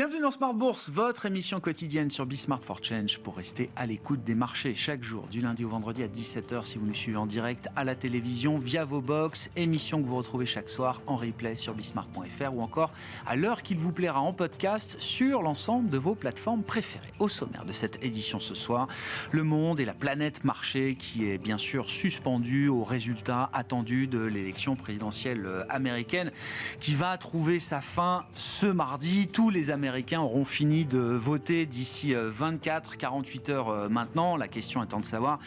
Bienvenue dans Smart Bourse, votre émission quotidienne sur Smart for Change pour rester à l'écoute des marchés chaque jour, du lundi au vendredi à 17h si vous nous suivez en direct à la télévision, via vos box, émission que vous retrouvez chaque soir en replay sur bismart.fr ou encore à l'heure qu'il vous plaira en podcast sur l'ensemble de vos plateformes préférées. Au sommaire de cette édition ce soir, le monde et la planète marché qui est bien sûr suspendu aux résultats attendus de l'élection présidentielle américaine qui va trouver sa fin ce mardi. Tous les Américains auront fini de voter d'ici 24-48 heures maintenant. La question étant de savoir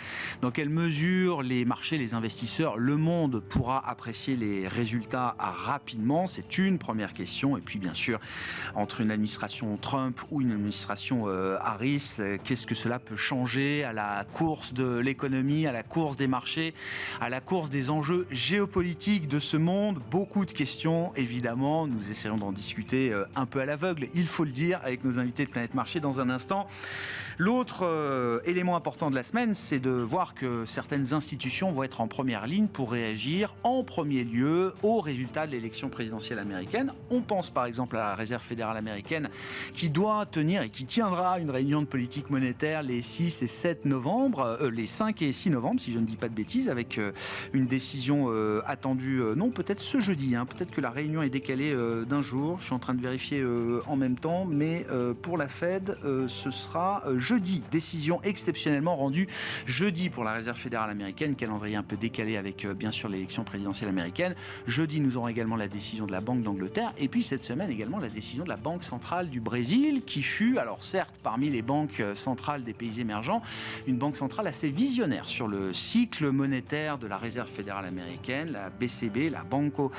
dans quelle mesure les marchés, les investisseurs, le monde pourra apprécier les résultats rapidement. C'est une première question. Et puis bien sûr, entre une administration Trump ou une administration Harris, qu'est-ce que cela peut changer à la course de l'économie, à la course des marchés, à la course des enjeux géopolitiques de ce monde? Beaucoup de questions, évidemment. Nous essaierons d'en discuter un peu à l'aveugle, il faut le dire, avec nos invités de Planète Marché dans un instant. L'autre élément important de la semaine, c'est de voir que certaines institutions vont être en première ligne pour réagir en premier lieu aux résultats de l'élection présidentielle américaine. On pense par exemple à la Réserve fédérale américaine qui doit tenir et qui tiendra une réunion de politique monétaire les 6 et 7 novembre, les 5 et 6 novembre, si je ne dis pas de bêtises, avec une décision attendue, non, peut-être ce jeudi, peut-être que la réunion est décalée d'un jour, je suis en train de vérifier en même temps, mais pour la Fed, ce sera jeudi. Décision exceptionnellement rendue jeudi pour la Réserve fédérale américaine, calendrier un peu décalé avec bien sûr l'élection présidentielle américaine. Jeudi, nous aurons également la décision de la Banque d'Angleterre et puis cette semaine également la décision de la Banque centrale du Brésil qui fut, alors certes, parmi les banques centrales des pays émergents, une banque centrale assez visionnaire sur le cycle monétaire de la Réserve fédérale américaine. La BCB, la Banco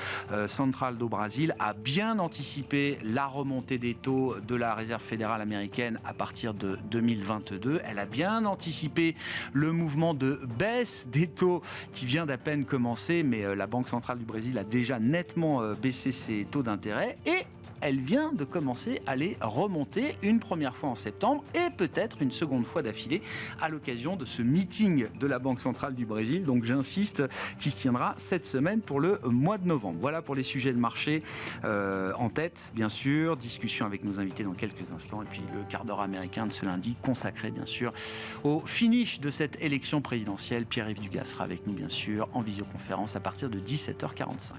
Central do Brasil, a bien anticipé la remontée des taux de la Réserve fédérale américaine à partir de 2022. Elle a bien anticipé le mouvement de baisse des taux qui vient d'à peine commencer, mais la Banque centrale du Brésil a déjà nettement baissé ses taux d'intérêt et elle vient de commencer à les remonter une première fois en septembre et peut-être une seconde fois d'affilée à l'occasion de ce meeting de la Banque centrale du Brésil, donc j'insiste, qui se tiendra cette semaine pour le mois de novembre. Voilà pour les sujets de marché en tête, bien sûr. Discussion avec nos invités dans quelques instants et puis le quart d'heure américain de ce lundi consacré bien sûr au finish de cette élection présidentielle. Pierre-Yves Dugas sera avec nous bien sûr en visioconférence à partir de 17h45.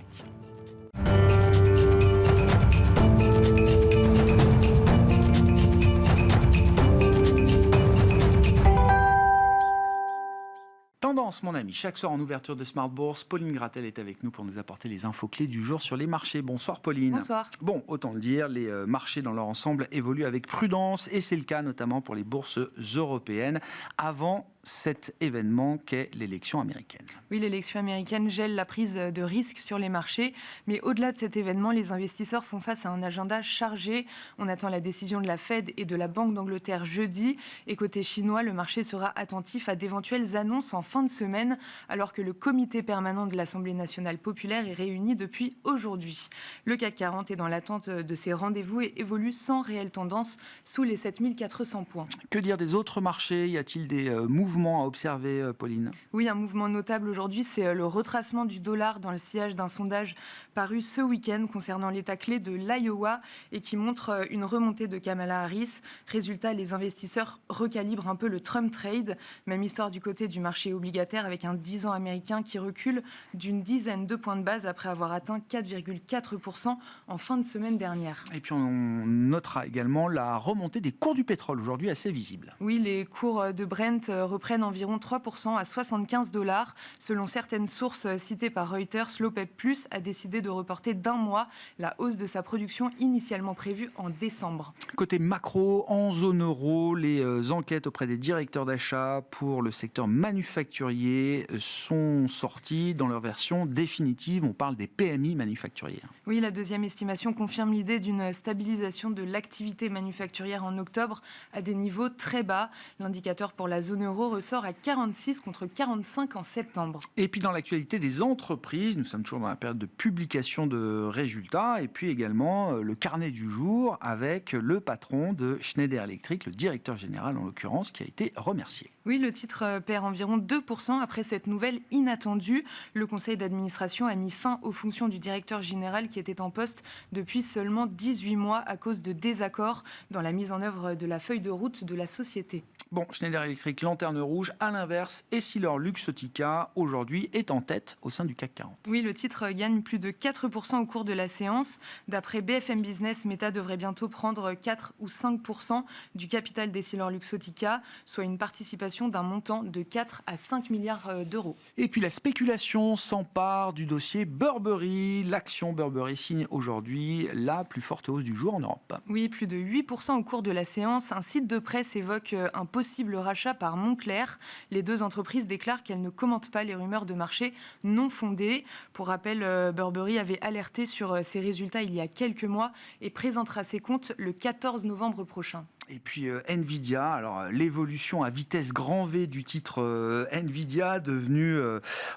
Tendance, mon ami, chaque soir en ouverture de Smart Bourse, Pauline Gratel est avec nous pour nous apporter les infos clés du jour sur les marchés. Bonsoir Pauline. Bonsoir. Bon, autant le dire, les marchés dans leur ensemble évoluent avec prudence et c'est le cas notamment pour les bourses européennes avant cet événement qu'est l'élection américaine. Oui, l'élection américaine gèle la prise de risque sur les marchés, mais au-delà de cet événement, les investisseurs font face à un agenda chargé. On attend la décision de la Fed et de la Banque d'Angleterre jeudi, et côté chinois, le marché sera attentif à d'éventuelles annonces en fin de semaine, alors que le comité permanent de l'Assemblée nationale populaire est réuni depuis aujourd'hui. Le CAC 40 est dans l'attente de ces rendez-vous et évolue sans réelle tendance sous les 7400 points. Que dire des autres marchés? Y a-t-il des mouvements à observer, Pauline? Oui, un mouvement notable aujourd'hui, c'est le retracement du dollar dans le sillage d'un sondage paru ce week-end concernant l'État clé de l'Iowa et qui montre une remontée de Kamala Harris. Résultat, les investisseurs recalibrent un peu le Trump trade. Même histoire du côté du marché obligataire avec un 10 ans américain qui recule d'une dizaine de points de base après avoir atteint 4,4% en fin de semaine dernière. Et puis on notera également la remontée des cours du pétrole aujourd'hui assez visible. Oui, les cours de Brent reprennent environ 3% à 75 $. Selon certaines sources citées par Reuters, l'OPEP+ a décidé de reporter d'un mois la hausse de sa production initialement prévue en décembre. Côté macro, en zone euro, les enquêtes auprès des directeurs d'achat pour le secteur manufacturier sont sorties dans leur version définitive. On parle des PMI manufacturiers. Oui, la deuxième estimation confirme l'idée d'une stabilisation de l'activité manufacturière en octobre à des niveaux très bas. L'indicateur pour la zone euro l'euro ressort à 46 contre 45 en septembre. Et puis dans l'actualité des entreprises, nous sommes toujours dans la période de publication de résultats, et puis également le carnet du jour avec le patron de Schneider Electric, le directeur général en l'occurrence, qui a été remercié. Oui, le titre perd environ 2% après cette nouvelle inattendue. Le conseil d'administration a mis fin aux fonctions du directeur général qui était en poste depuis seulement 18 mois à cause de désaccords dans la mise en œuvre de la feuille de route de la société. Bon, Schneider Electric, lanterne rouge, à l'inverse, EssilorLuxottica, aujourd'hui, est en tête au sein du CAC 40. Oui, le titre gagne plus de 4% au cours de la séance. D'après BFM Business, Meta devrait bientôt prendre 4 ou 5% du capital d'EssilorLuxottica, soit une participation d'un montant de 4 à 5 milliards d'euros. Et puis la spéculation s'empare du dossier Burberry. L'action Burberry signe aujourd'hui la plus forte hausse du jour en Europe. Oui, plus de 8% au cours de la séance. Un site de presse évoque un possible rachat par Moncler. Les deux entreprises déclarent qu'elles ne commentent pas les rumeurs de marché non fondées. Pour rappel, Burberry avait alerté sur ses résultats il y a quelques mois et présentera ses comptes le 14 novembre prochain. Et puis Nvidia, alors l'évolution à vitesse grand V du titre Nvidia, devenu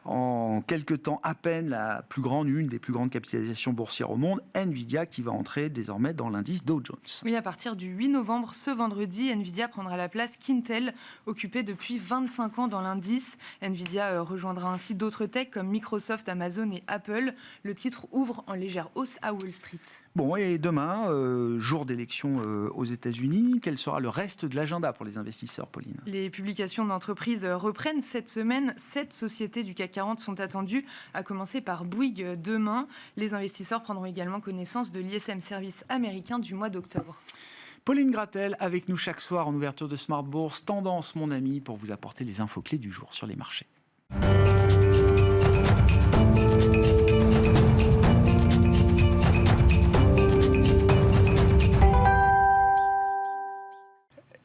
en quelques temps à peine une des plus grandes capitalisations boursières au monde, Nvidia qui va entrer désormais dans l'indice Dow Jones. Oui, à partir du 8 novembre, ce vendredi, Nvidia prendra la place qu'Intel occupait depuis 25 ans dans l'indice. Nvidia rejoindra ainsi d'autres techs comme Microsoft, Amazon et Apple. Le titre ouvre en légère hausse à Wall Street. Bon, et demain, jour d'élection aux États-Unis, quel sera le reste de l'agenda pour les investisseurs, Pauline ? Les publications d'entreprises reprennent cette semaine. 7 sociétés du CAC 40 sont attendues, à commencer par Bouygues demain. Les investisseurs prendront également connaissance de l'ISM Service américain du mois d'octobre. Pauline Gratel, avec nous chaque soir en ouverture de Smart Bourse. Tendance, mon ami, pour vous apporter les infos clés du jour sur les marchés.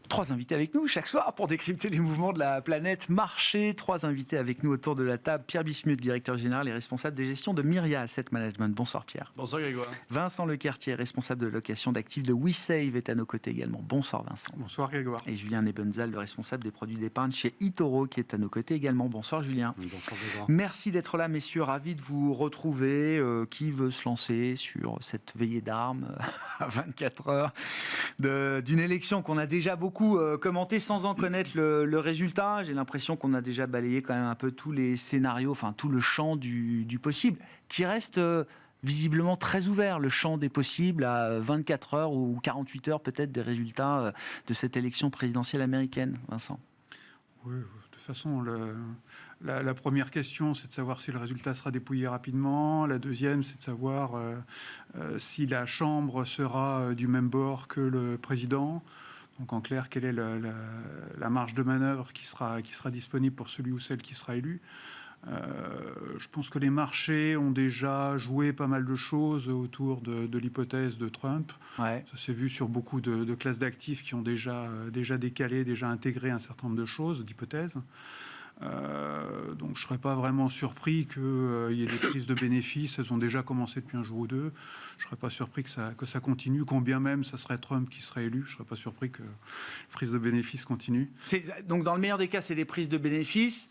Trois invités avec nous chaque soir pour décrypter les mouvements de la planète marché. Trois invités avec nous autour de la table. Pierre Bismuth, directeur général et responsable des gestions de Myria Asset Management. Bonsoir Pierre. Bonsoir Grégoire. Vincent Lequertier, responsable de location d'actifs de WeSave, est à nos côtés également. Bonsoir Vincent. Bonsoir Grégoire. Et Julien Nebenzal, le responsable des produits d'épargne chez eToro, qui est à nos côtés également. Bonsoir Julien. Bonsoir Grégoire. Merci d'être là messieurs, ravi de vous retrouver. Qui veut se lancer sur cette veillée d'armes à 24 heures d'une élection qu'on a déjà beaucoup commenté sans en connaître le résultat. J'ai l'impression qu'on a déjà balayé quand même un peu tous les scénarios, enfin tout le champ du possible, qui reste visiblement très ouvert, le champ des possibles à 24 heures ou 48 heures peut-être des résultats de cette élection présidentielle américaine. Vincent. Oui, de toute façon, la première question, c'est de savoir si le résultat sera dépouillé rapidement. La deuxième, c'est de savoir si la Chambre sera du même bord que le président. Donc en clair, quelle est la marge de manœuvre qui sera disponible pour celui ou celle qui sera élu. Je pense que les marchés ont déjà joué pas mal de choses autour de l'hypothèse de Trump. Ouais. Ça s'est vu sur beaucoup de classes d'actifs qui ont déjà décalé, déjà intégré un certain nombre de choses, d'hypothèses. Donc je ne serais pas vraiment surpris qu'il y ait des prises de bénéfices. Elles ont déjà commencé depuis un jour ou deux. Je ne serais pas surpris que ça continue, quand bien même ça serait Trump qui serait élu. Je ne serais pas surpris que les prises de bénéfices continuent. Donc dans le meilleur des cas, c'est des prises de bénéfices.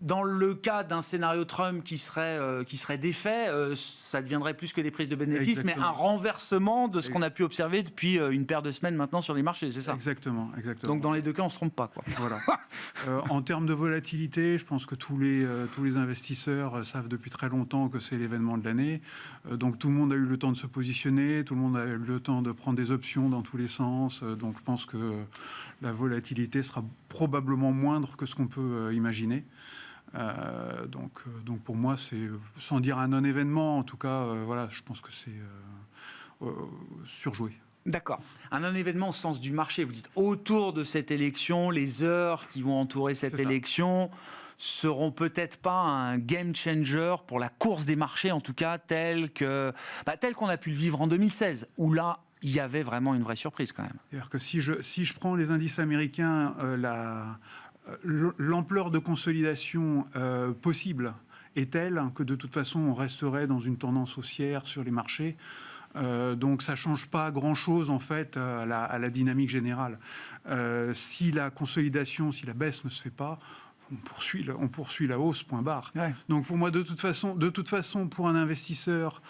Dans le cas d'un scénario Trump qui serait défait, ça deviendrait plus que des prises de bénéfices, exactement, mais un renversement de ce qu'on a pu observer depuis une paire de semaines maintenant sur les marchés, c'est ça ? Exactement. Donc dans les deux cas, on ne se trompe pas, quoi. Voilà. En termes de volatilité, je pense que tous les investisseurs savent depuis très longtemps que c'est l'événement de l'année. Donc tout le monde a eu le temps de se positionner, tout le monde a eu le temps de prendre des options dans tous les sens. Donc je pense que la volatilité sera probablement moindre que ce qu'on peut imaginer. Donc pour moi, c'est, sans dire un non-événement, en tout cas, voilà, je pense que c'est surjoué. D'accord. Un non-événement au sens du marché. Vous dites autour de cette élection, les heures qui vont entourer cette élection seront peut-être pas un game changer pour la course des marchés, en tout cas tel qu'on a pu le vivre en 2016, où là, il y avait vraiment une vraie surprise quand même. C'est-à-dire que si je prends les indices américains, l'ampleur de consolidation possible est telle que de toute façon on resterait dans une tendance haussière sur les marchés Donc ça ne change pas grand-chose en fait à la dynamique générale. Si la consolidation, si la baisse ne se fait pas, on poursuit la hausse, point barre. Ouais. Donc pour moi, de toute façon, pour un investisseur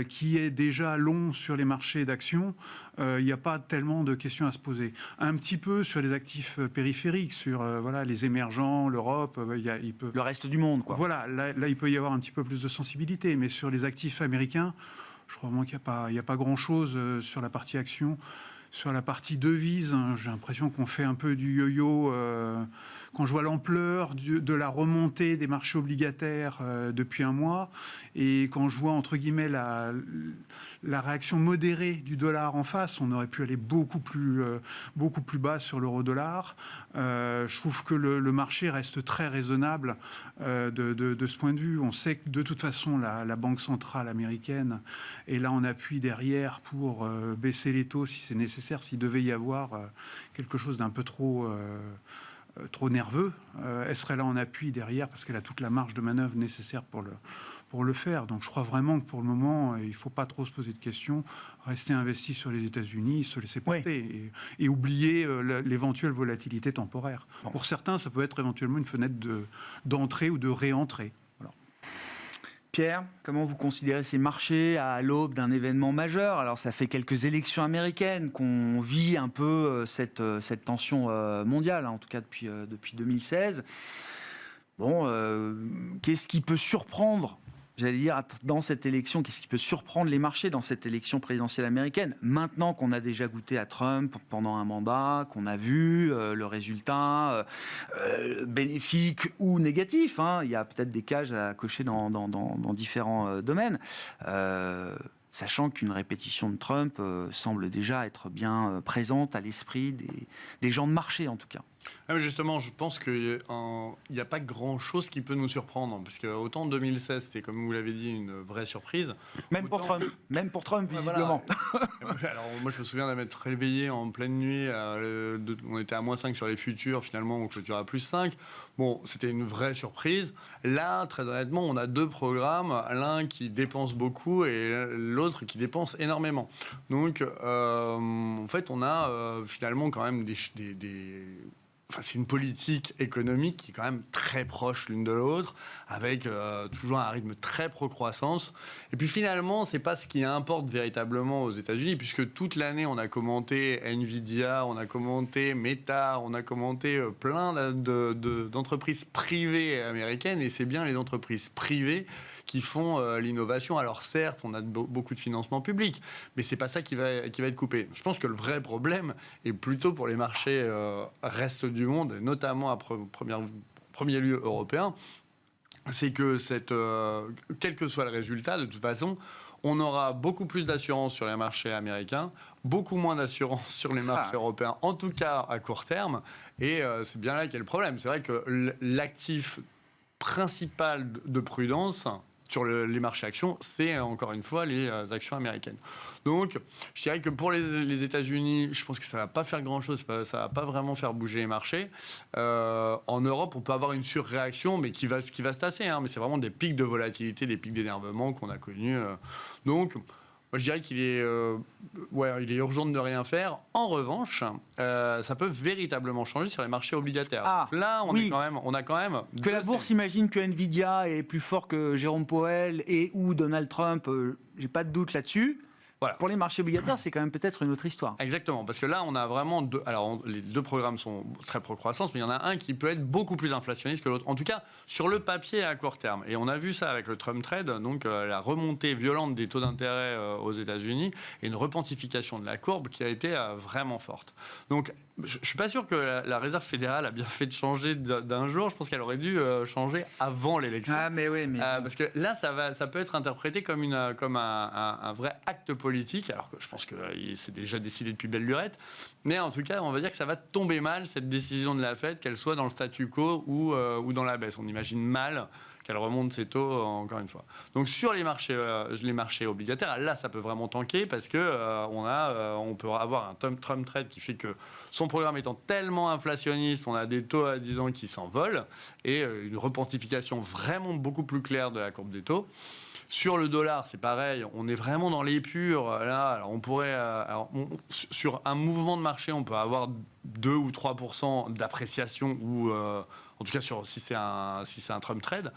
qui est déjà long sur les marchés d'actions, il n'y a pas tellement de questions à se poser. Un petit peu sur les actifs périphériques, sur les émergents, l'Europe, il peut... Le reste du monde, quoi. Voilà, là, il peut y avoir un petit peu plus de sensibilité, mais sur les actifs américains, je crois vraiment qu'il n'y a pas grand-chose sur la partie action. Sur la partie devise, j'ai l'impression qu'on fait un peu du yo-yo. Quand je vois l'ampleur de la remontée des marchés obligataires depuis un mois, et quand je vois, entre guillemets, la réaction modérée du dollar en face, on aurait pu aller beaucoup plus bas sur l'euro-dollar. Je trouve que le marché reste très raisonnable de ce point de vue. On sait que, de toute façon, la Banque centrale américaine est là en appui derrière pour baisser les taux si c'est nécessaire, s'il devait y avoir quelque chose d'un peu trop nerveux, elle serait là en appui derrière parce qu'elle a toute la marge de manœuvre nécessaire pour le faire. Donc je crois vraiment que pour le moment, il ne faut pas trop se poser de questions, rester investi sur les États-Unis, se laisser porter et oublier l'éventuelle volatilité temporaire. Bon. Pour certains, ça peut être éventuellement une fenêtre d'entrée ou de réentrée. Pierre, comment vous considérez ces marchés à l'aube d'un événement majeur? Alors, ça fait quelques élections américaines qu'on vit un peu cette tension mondiale, en tout cas depuis 2016. Bon, qu'est-ce qui peut surprendre, j'allais dire, dans cette élection, qu'est-ce qui peut surprendre les marchés dans cette élection présidentielle américaine? Maintenant qu'on a déjà goûté à Trump pendant un mandat, qu'on a vu le résultat bénéfique ou négatif, il y a peut-être des cases à cocher dans différents domaines, sachant qu'une répétition de Trump semble déjà être bien présente à l'esprit des gens de marché, en tout cas. Ah, justement, je pense qu'il n'y a pas grand-chose qui peut nous surprendre. Parce que autant en 2016, c'était, comme vous l'avez dit, une vraie surprise. Même pour Trump, visiblement. Voilà. Alors, moi, je me souviens d'être réveillé en pleine nuit. On était à -5 sur les futurs. Finalement, on clôture à +5. Bon, c'était une vraie surprise. Là, très honnêtement, on a deux programmes. L'un qui dépense beaucoup et l'autre qui dépense énormément. Donc, en fait, on a finalement quand même c'est une politique économique qui est quand même très proche l'une de l'autre, avec toujours un rythme très pro-croissance. Et puis finalement, c'est pas ce qui importe véritablement aux États-Unis, puisque toute l'année, on a commenté Nvidia, on a commenté Meta, on a commenté plein d'entreprises privées américaines, et c'est bien les entreprises privées qui font l'innovation. Alors certes, on a beaucoup de financement public, mais c'est pas ça qui va être coupé. Je pense que le vrai problème est plutôt pour les marchés reste du monde, et notamment à premier lieu européen, c'est que quel que soit le résultat, de toute façon, on aura beaucoup plus d'assurance sur les marchés américains, beaucoup moins d'assurance sur les marchés européens, en tout cas à court terme, et c'est bien là qu'est le problème. C'est vrai que l'actif principal de prudence sur les marchés actions, c'est encore une fois les actions américaines. Donc, je dirais que pour les États-Unis, je pense que ça ne va pas faire grand-chose, ça ne va pas vraiment faire bouger les marchés. En Europe, on peut avoir une surréaction, mais qui va se tasser. Mais c'est vraiment des pics de volatilité, des pics d'énervement qu'on a connus. Donc, moi, je dirais qu'il est, il est urgent de ne rien faire. En revanche, ça peut véritablement changer sur les marchés obligataires. Là, on a quand même que la bourse imagine que Nvidia est plus fort que Jérôme Powell et ou Donald Trump. J'ai pas de doute là-dessus. Voilà. Pour les marchés obligataires, c'est quand même peut-être une autre histoire. Exactement, parce que là, on a vraiment les deux programmes sont très pro-croissance, mais il y en a un qui peut être beaucoup plus inflationniste que l'autre. En tout cas, sur le papier à court terme. Et on a vu ça avec le Trump Trade, donc la remontée violente des taux d'intérêt aux États-Unis et une repentification de la courbe qui a été vraiment forte. Donc, je ne suis pas sûr que la Réserve fédérale a bien fait de changer d'un jour. Je pense qu'elle aurait dû changer avant l'élection. Mais oui, parce que là, ça peut être interprété comme un vrai acte politique, alors que je pense que c'est déjà décidé depuis belle lurette. Mais en tout cas, on va dire que ça va tomber mal, cette décision de la Fed, qu'elle soit dans le statu quo ou dans la baisse. On imagine mal qu'elle remonte ses taux encore une fois. Donc sur les marchés obligataires, là ça peut vraiment tanker parce que on peut avoir un Trump Trade qui fait que son programme étant tellement inflationniste, on a des taux à 10 ans qui s'envolent et une repentification vraiment beaucoup plus claire de la courbe des taux. Sur le dollar, c'est pareil, on est vraiment dans l'épure. Là, alors on pourrait, sur un mouvement de marché, on peut avoir 2 ou 3% d'appréciation, ou en tout cas si c'est un Trump trade.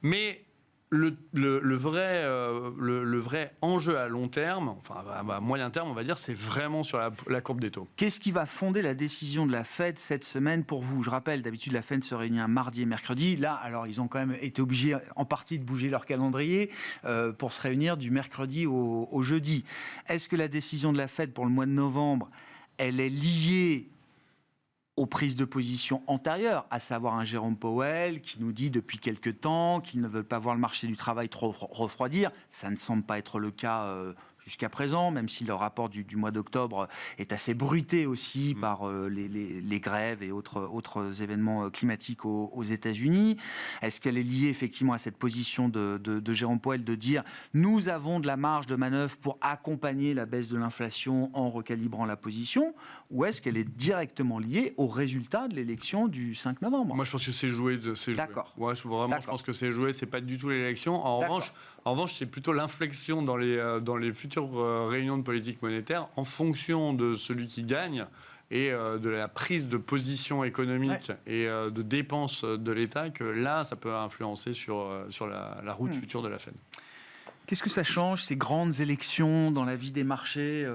Mais le vrai enjeu à long terme, enfin à moyen terme, on va dire, c'est vraiment sur la courbe des taux. Qu'est-ce qui va fonder la décision de la Fed cette semaine pour vous? Je rappelle, d'habitude, la Fed se réunit un mardi et mercredi. Là, alors, ils ont quand même été obligés en partie de bouger leur calendrier pour se réunir du mercredi au jeudi. Est-ce que la décision de la Fed pour le mois de novembre, elle est liée aux prises de position antérieures, à savoir un Jérôme Powell qui nous dit depuis quelque temps qu'il ne veut pas voir le marché du travail trop refroidir? Ça ne semble pas être le cas jusqu'à présent, même si le rapport du mois d'octobre est assez bruité aussi par les grèves et autres événements climatiques aux États-Unis. Est-ce qu'elle est liée effectivement à cette position de Jérôme Powell de dire nous avons de la marge de manœuvre pour accompagner la baisse de l'inflation en recalibrant la position, ou est-ce qu'elle est directement liée au résultat de l'élection du 5 novembre? Moi, je pense que c'est joué. D'accord. Ouais, vraiment, je pense que c'est joué. C'est pas du tout l'élection. En revanche, c'est plutôt l'inflexion dans les futures réunions de politique monétaire en fonction de celui qui gagne et de la prise de position économique et de dépenses de l'État, que là, ça peut influencer sur la route future de la Fed. Qu'est-ce que ça change, ces grandes élections dans la vie des marchés?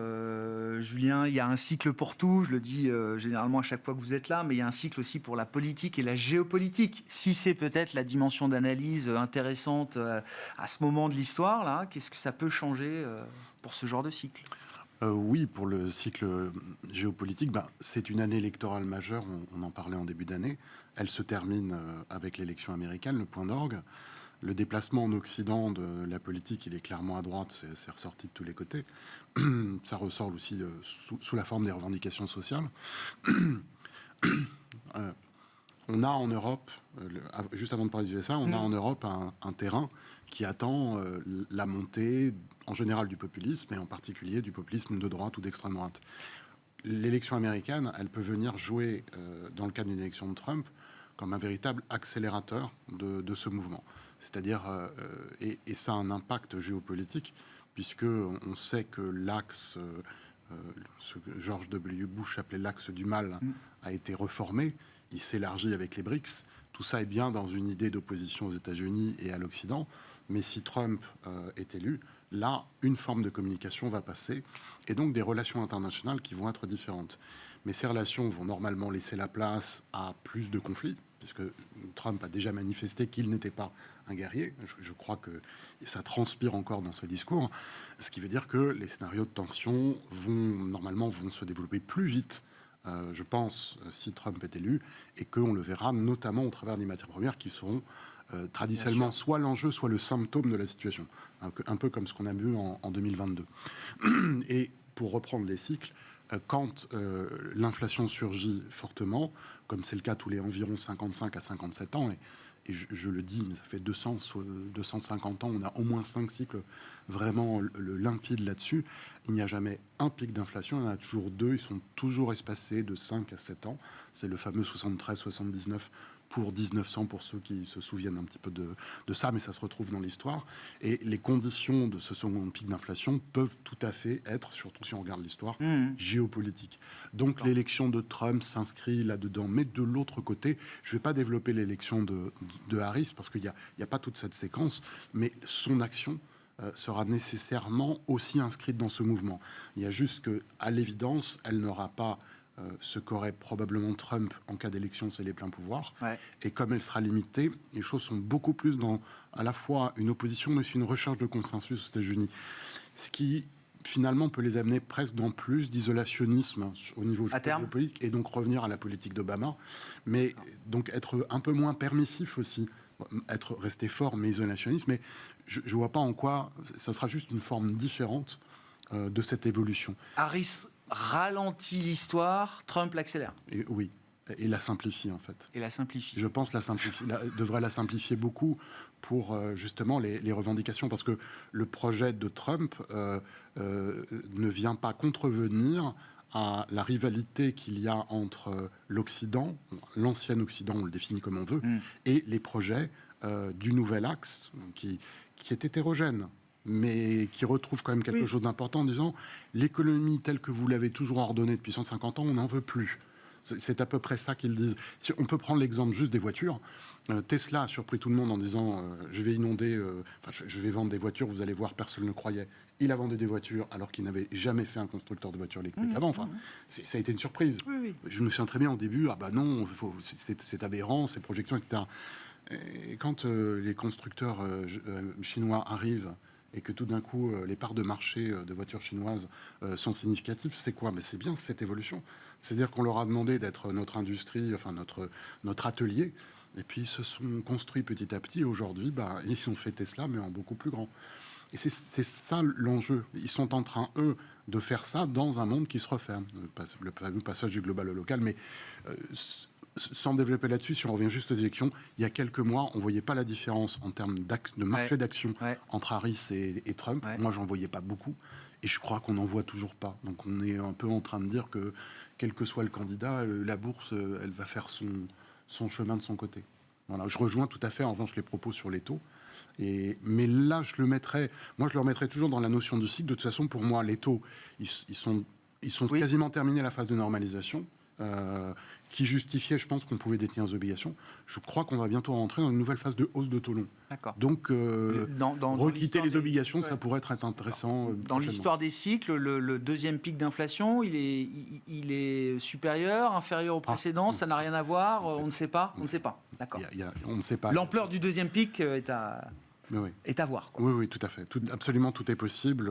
Julien, il y a un cycle pour tout, je le dis généralement à chaque fois que vous êtes là, mais il y a un cycle aussi pour la politique et la géopolitique. Si c'est peut-être la dimension d'analyse intéressante à ce moment de l'histoire, là, qu'est-ce que ça peut changer pour ce genre de cycle? Oui, pour le cycle géopolitique, c'est une année électorale majeure, on en parlait en début d'année. Elle se termine avec l'élection américaine, le point d'orgue. Le déplacement en Occident de la politique, il est clairement à droite, c'est ressorti de tous les côtés. Ça ressort aussi sous la forme des revendications sociales. On a en Europe, juste avant de parler des USA, on a en Europe un terrain qui attend la montée, en général, du populisme, et en particulier du populisme de droite ou d'extrême droite. L'élection américaine, elle peut venir jouer, dans le cadre d'une élection de Trump, comme un véritable accélérateur de ce mouvement. C'est-à-dire, et ça a un impact géopolitique, puisque on sait que l'axe, ce que George W. Bush appelait l'axe du mal, a été reformé. Il s'élargit avec les BRICS. Tout ça est bien dans une idée d'opposition aux États-Unis et à l'Occident. Mais si Trump est élu, là, une forme de communication va passer, et donc des relations internationales qui vont être différentes. Mais ces relations vont normalement laisser la place à plus de conflits, puisque Trump a déjà manifesté qu'il n'était pas un guerrier. Je crois que ça transpire encore dans ce discours, ce qui veut dire que les scénarios de tension vont se développer plus vite, je pense, si Trump est élu, et qu'on le verra notamment au travers des matières premières qui seront traditionnellement soit l'enjeu, soit le symptôme de la situation, un peu comme ce qu'on a vu en 2022. Et pour reprendre les cycles, quand l'inflation surgit fortement, comme c'est le cas tous les environ 55 à 57 ans, et je le dis, mais ça fait 250 ans, on a au moins 5 cycles vraiment limpides là-dessus. Il n'y a jamais un pic d'inflation, il y en a toujours 2, ils sont toujours espacés de 5 à 7 ans. C'est le fameux 73-79 pour 1900, pour ceux qui se souviennent un petit peu de ça, mais ça se retrouve dans l'histoire. Et les conditions de ce second pic d'inflation peuvent tout à fait être, surtout si on regarde l'histoire, géopolitique. Donc l'élection de Trump s'inscrit là-dedans. Mais de l'autre côté, je ne vais pas développer l'élection de Harris, parce qu'il n'y a pas toute cette séquence, mais son action sera nécessairement aussi inscrite dans ce mouvement. Il y a juste qu'à l'évidence, elle n'aura pas ce qu'aurait probablement Trump en cas d'élection, c'est les pleins pouvoirs. Ouais. Et comme elle sera limitée, les choses sont beaucoup plus dans à la fois une opposition, mais aussi une recherche de consensus aux États-Unis. Ce qui, finalement, peut les amener presque dans plus d'isolationnisme au niveau géopolitique, et donc revenir à la politique d'Obama, mais donc être un peu moins permissif aussi, rester fort, mais isolationniste. Mais je ne vois pas en quoi, ça sera juste une forme différente de cette évolution. Harris ralentit l'histoire, Trump l'accélère. Oui, et la simplifie en fait. Et la simplifie. Je pense devrait la simplifier beaucoup pour justement les revendications, parce que le projet de Trump ne vient pas contrevenir à la rivalité qu'il y a entre l'Occident, l'ancien Occident, on le définit comme on veut, et les projets du nouvel axe qui qui est hétérogène, mais qui retrouve quand même quelque chose d'important en disant l'économie telle que vous l'avez toujours ordonnée depuis 150 ans, on n'en veut plus. C'est à peu près ça qu'ils disent. Si on peut prendre l'exemple juste des voitures. Tesla a surpris tout le monde en disant je vais inonder, je vais vendre des voitures, vous allez voir, personne ne croyait. Il a vendu des voitures alors qu'il n'avait jamais fait un constructeur de voitures électriques avant. Enfin, ça a été une surprise. Oui. Je me souviens très bien au début, ah bah non, c'est aberrant, ces projections, etc. Et quand les constructeurs chinois arrivent et que tout d'un coup, les parts de marché de voitures chinoises sont significatives, c'est quoi? Mais c'est bien cette évolution. C'est-à-dire qu'on leur a demandé d'être notre industrie, enfin notre atelier, et puis ils se sont construits petit à petit. Et aujourd'hui, ils ont fait Tesla, mais en beaucoup plus grand. Et c'est ça l'enjeu. Ils sont en train, eux, de faire ça dans un monde qui se referme. Le fameux passage du global au local, mais sans développer là-dessus, si on revient juste aux élections, il y a quelques mois, on ne voyait pas la différence en termes de marché d'action entre Harris et Trump. Moi, j'en voyais pas beaucoup. Et je crois qu'on n'en voit toujours pas. Donc on est un peu en train de dire que, quel que soit le candidat, la bourse, elle va faire son chemin de son côté. Voilà. Je rejoins tout à fait, en revanche, les propos sur les taux. Mais là, je le remettrais toujours dans la notion du cycle. De toute façon, pour moi, les taux, ils sont quasiment terminés la phase de normalisation. Qui justifiait, je pense, qu'on pouvait détenir des obligations. Je crois qu'on va bientôt rentrer dans une nouvelle phase de hausse de taux long. D'accord. Donc, requitter les obligations, ça pourrait être intéressant. Dans l'histoire des cycles, le deuxième pic d'inflation, il est supérieur, inférieur au précédent, ça n'a rien à voir, on ne sait pas. On ne sait pas. D'accord. On ne sait pas. L'ampleur du deuxième pic est à voir. Quoi. Oui, tout à fait. Absolument, tout est possible.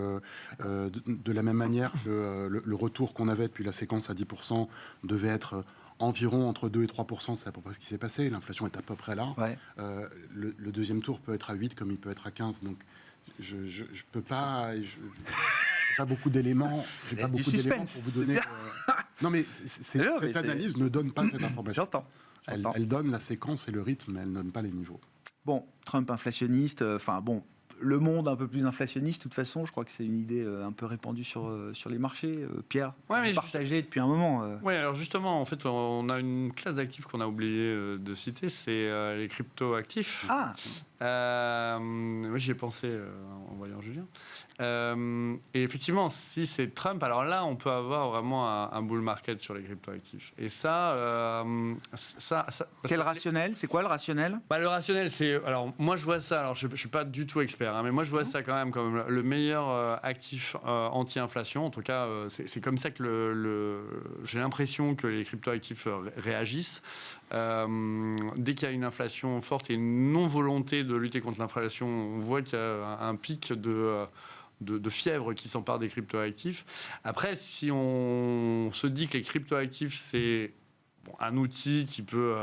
De la même manière que le retour qu'on avait depuis la séquence à 10% devait être environ entre 2 et 3%, c'est à peu près ce qui s'est passé. L'inflation est à peu près là. Ouais. Le deuxième tour peut être à 8 comme il peut être à 15. Donc, je peux pas... pas beaucoup d'éléments. C'est pas beaucoup d'éléments pour vous donner... Non, mais cette analyse ne donne pas cette information. J'entends. Elle donne la séquence et le rythme, mais elle ne donne pas les niveaux. Bon, Trump inflationniste, le monde un peu plus inflationniste, de toute façon, je crois que c'est une idée un peu répandue sur les marchés. Pierre, partagée depuis un moment. Oui, alors justement, en fait, on a une classe d'actifs qu'on a oublié de citer, c'est les crypto-actifs. Moi, j'y ai pensé en voyant Julien. Et effectivement, si c'est Trump, alors là, on peut avoir vraiment un bull market sur les crypto-actifs. Et ça... Quel rationnel? C'est quoi le rationnel? Le rationnel, c'est... Alors, moi, je vois ça... Alors, je ne suis pas du tout expert, mais moi, je vois ça quand même comme le meilleur actif anti-inflation. En tout cas, c'est comme ça que j'ai l'impression que les crypto-actifs réagissent. Dès qu'il y a une inflation forte et une non-volonté de lutter contre l'inflation, on voit qu'il y a un pic de fièvre qui s'empare des cryptoactifs. Après, si on se dit que les cryptoactifs, c'est un outil qui peut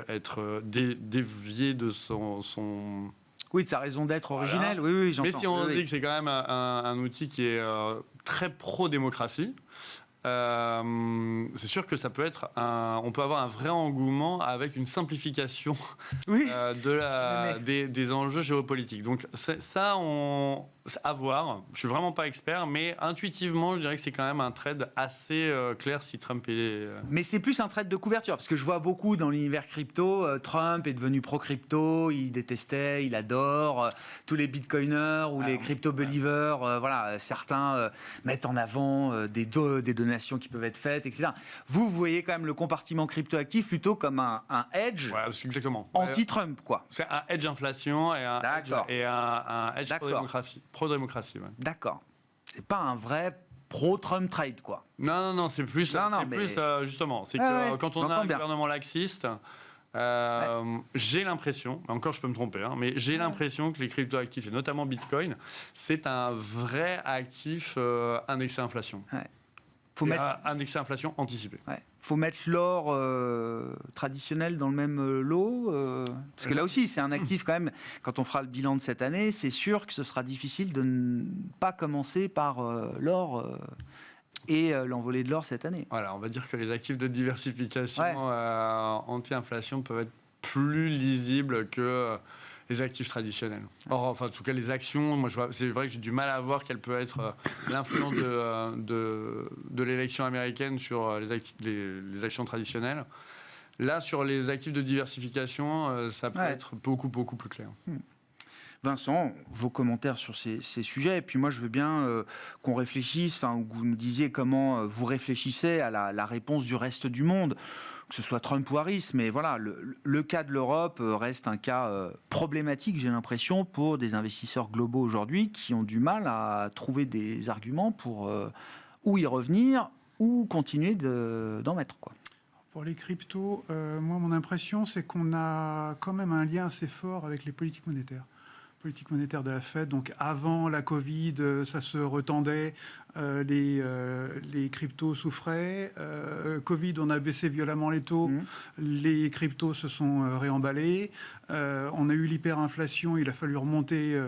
être dévié de son... Oui, de sa raison d'être originelle. Oui, j'entends. Mais si on dit que c'est quand même un outil qui est très pro-démocratie, c'est sûr que ça peut être on peut avoir un vrai engouement avec une simplification des enjeux géopolitiques. Donc ça, à voir. Je suis vraiment pas expert, mais intuitivement, je dirais que c'est quand même un trade assez clair si Trump est... Mais c'est plus un trade de couverture, parce que je vois beaucoup dans l'univers crypto, Trump est devenu pro-crypto, il détestait, il adore, tous les bitcoiners ou les crypto-believers, certains mettent en avant des donations qui peuvent être faites, etc. Vous voyez quand même le compartiment crypto-actif plutôt comme un hedge anti-Trump, quoi. C'est un hedge inflation et un hedge pro-démocratie. D'accord. C'est pas un vrai pro-Trump trade, quoi. Non, c'est plus, justement. C'est que quand on a un gouvernement laxiste, j'ai l'impression, encore je peux me tromper, mais j'ai l'impression que les crypto-actifs, et notamment Bitcoin, c'est un vrai actif indexé à inflation. Indexé à inflation anticipé. Faut mettre l'or traditionnel dans le même lot parce que là aussi c'est un actif quand même. Quand on fera le bilan de cette année, c'est sûr que ce sera difficile de ne pas commencer par l'or et l'envolée de l'or cette année. Voilà, on va dire que les actifs de diversification anti-inflation peuvent être plus lisibles que les actifs traditionnels. En tout cas, les actions, moi, c'est vrai que j'ai du mal à voir quelle peut être l'influence de l'élection américaine sur les actions traditionnelles. Là, sur les actifs de diversification, ça peut être beaucoup, beaucoup plus clair. Vincent, vos commentaires sur ces sujets, et puis moi je veux bien qu'on réfléchisse, enfin, que vous nous disiez comment vous réfléchissez à la réponse du reste du monde, que ce soit Trump ou Harris, mais voilà, le cas de l'Europe reste un cas problématique, j'ai l'impression, pour des investisseurs globaux aujourd'hui qui ont du mal à trouver des arguments pour ou y revenir ou continuer d'en mettre, quoi. Pour les cryptos, moi, mon impression, c'est qu'on a quand même un lien assez fort avec les politiques monétaires. Politique monétaire de la Fed. Donc avant la Covid, ça se retendait, les cryptos souffraient. Covid, on a baissé violemment les taux, les cryptos se sont réemballés. On a eu l'hyperinflation, il a fallu remonter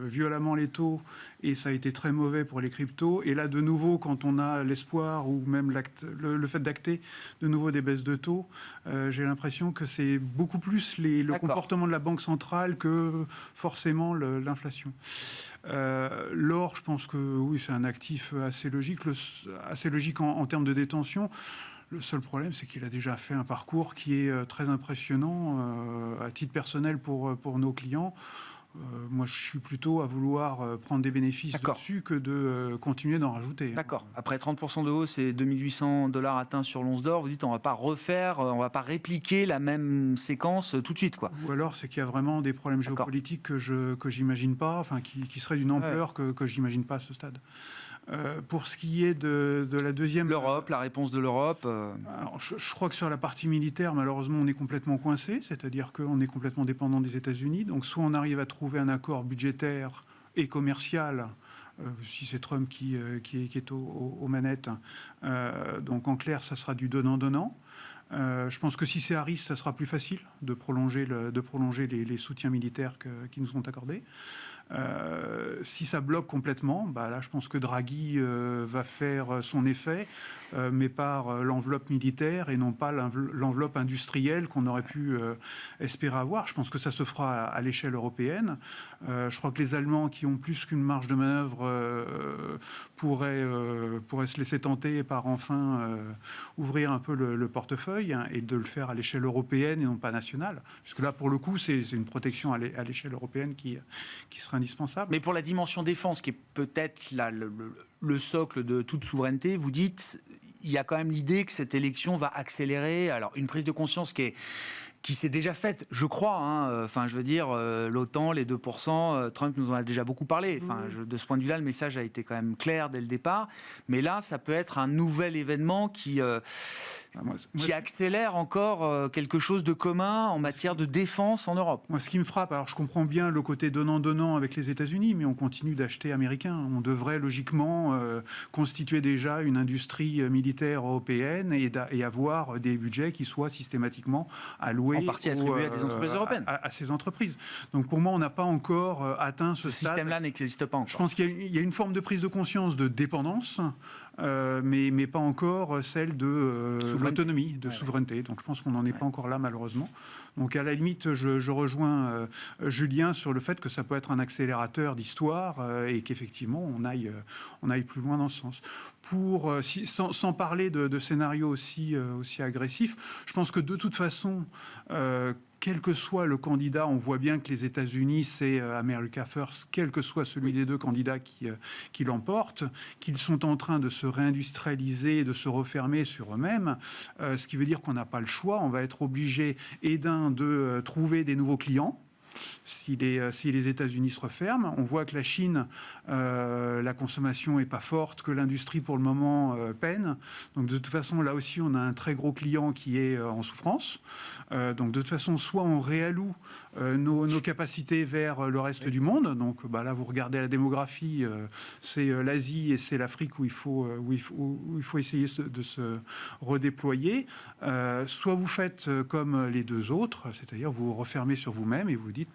violemment les taux et ça a été très mauvais pour les cryptos. Et là, de nouveau, quand on a l'espoir ou même le fait d'acter de nouveau des baisses de taux, j'ai l'impression que c'est beaucoup plus le comportement de la Banque centrale que forcément l'inflation. L'or, je pense que oui, c'est un actif assez logique, en termes de détention. Le seul problème, c'est qu'il a déjà fait un parcours qui est très impressionnant à titre personnel pour nos clients. Moi, je suis plutôt à vouloir prendre des bénéfices dessus que de continuer d'en rajouter. D'accord. Après 30% de hausse et $2 800 atteints sur l'once d'or, vous dites on ne va pas refaire, on ne va pas répliquer la même séquence tout de suite, quoi. Ou alors, c'est qu'il y a vraiment des problèmes géopolitiques que j'imagine pas, enfin, qui seraient d'une ampleur que j'imagine pas à ce stade. Pour ce qui est de la deuxième... L'Europe, la réponse de l'Europe... Alors, je crois que sur la partie militaire, malheureusement, on est complètement coincé, c'est-à-dire qu'on est complètement dépendant des États-Unis. Donc, soit on arrive à trouver un accord budgétaire et commercial, si c'est Trump qui est aux manettes. Donc, en clair, ça sera du donnant-donnant. Je pense que si c'est Harris, ça sera plus facile de prolonger les soutiens militaires qui nous sont accordés. Si ça bloque complètement, là, je pense que Draghi va faire son effet, mais par l'enveloppe militaire et non pas l'enveloppe industrielle qu'on aurait pu espérer avoir. Je pense que ça se fera à l'échelle européenne. Je crois que les Allemands, qui ont plus qu'une marge de manœuvre, pourraient se laisser tenter par enfin ouvrir un peu le portefeuille et de le faire à l'échelle européenne et non pas nationale. Puisque là, pour le coup, c'est une protection à l'échelle européenne qui sera indispensable. Mais pour la dimension défense, qui est peut-être le socle de toute souveraineté, vous dites, il y a quand même l'idée que cette élection va accélérer. Alors, une prise de conscience qui s'est déjà faite, je crois. Enfin, je veux dire, l'OTAN, les 2%, Trump nous en a déjà beaucoup parlé. Enfin, de ce point de vue-là, le message a été quand même clair dès le départ. Mais là, ça peut être un nouvel événement qui accélère encore quelque chose de commun en matière de défense en Europe. Moi, ce qui me frappe, alors je comprends bien le côté donnant-donnant avec les États-Unis, mais on continue d'acheter américain. On devrait logiquement constituer déjà une industrie militaire européenne et avoir des budgets qui soient systématiquement alloués en partie attribués à des entreprises européennes. À ces entreprises. Donc pour moi, on n'a pas encore atteint ce stade. Ce système-là n'existe pas encore. Je pense qu'il y a une forme de prise de conscience de dépendance, mais pas encore celle de l'autonomie, de souveraineté. Donc je pense qu'on n'en est pas encore là, malheureusement. Donc à la limite, je rejoins Julien sur le fait que ça peut être un accélérateur d'histoire et qu'effectivement, on aille plus loin dans ce sens. Sans parler de scénarios aussi agressifs, je pense que de toute façon... quel que soit le candidat, on voit bien que les États-Unis, c'est America First, quel que soit celui des deux candidats qui l'emporte, qu'ils sont en train de se réindustrialiser, de se refermer sur eux-mêmes, ce qui veut dire qu'on n'a pas le choix, on va être obligé, de trouver des nouveaux clients. Si les États-Unis se referment, on voit que la Chine, la consommation n'est pas forte, que l'industrie pour le moment peine. Donc de toute façon, là aussi, on a un très gros client qui est en souffrance. Donc de toute façon, soit on réalloue nos capacités vers le reste du monde. Donc là, vous regardez la démographie, c'est l'Asie et c'est l'Afrique où il faut essayer de se redéployer. Soit vous faites comme les deux autres, c'est-à-dire vous refermez sur vous-même et vous dites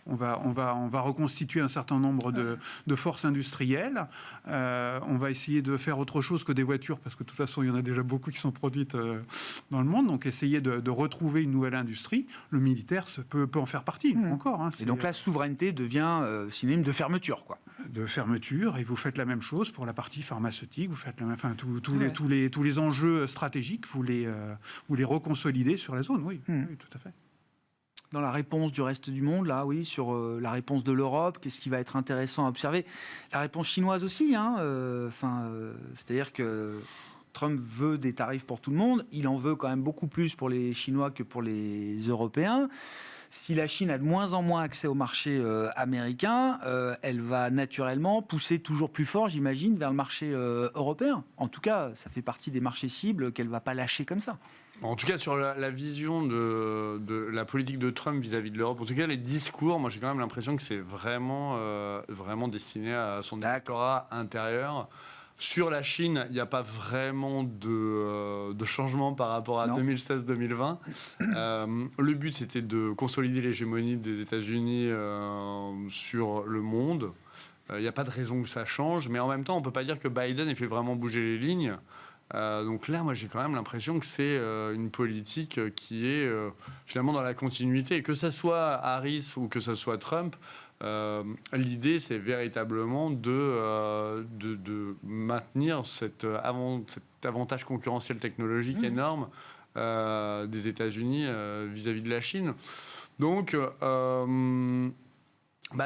on va reconstituer un certain nombre de forces industrielles. On va essayer de faire autre chose que des voitures, parce que de toute façon, il y en a déjà beaucoup qui sont produites dans le monde. Donc, essayer de retrouver une nouvelle industrie. Le militaire peut en faire partie, encore. Et donc, la souveraineté devient synonyme de fermeture, quoi. De fermeture, et vous faites la même chose pour la partie pharmaceutique. Vous faites tous les enjeux stratégiques, vous les reconsolidez sur la zone, oui, tout à fait. dans la réponse du reste du monde, là, oui, sur la réponse de l'Europe, qu'est-ce qui va être intéressant à observer? La réponse chinoise aussi, hein, c'est-à-dire que Trump veut des tarifs pour tout le monde, il en veut quand même beaucoup plus pour les Chinois que pour les Européens. Si la Chine a de moins en moins accès au marché américain, elle va naturellement pousser toujours plus fort, j'imagine, vers le marché européen. En tout cas, ça fait partie des marchés cibles qu'elle ne va pas lâcher comme ça. En tout cas, sur la vision de la politique de Trump vis-à-vis de l'Europe, en tout cas, les discours, moi j'ai quand même l'impression que c'est vraiment destiné à son électorat intérieur. Sur la Chine, il n'y a pas vraiment de changement par rapport à 2016-2020. Le but, c'était de consolider l'hégémonie des États-Unis sur le monde. Il n'y a pas de raison que ça change, mais en même temps, on ne peut pas dire que Biden ait fait vraiment bouger les lignes. Donc là, moi, j'ai quand même l'impression que c'est une politique qui est finalement dans la continuité. Et que ce soit Harris ou que ce soit Trump, l'idée, c'est véritablement de maintenir cet avantage concurrentiel technologique énorme des États-Unis vis-à-vis de la Chine. Donc,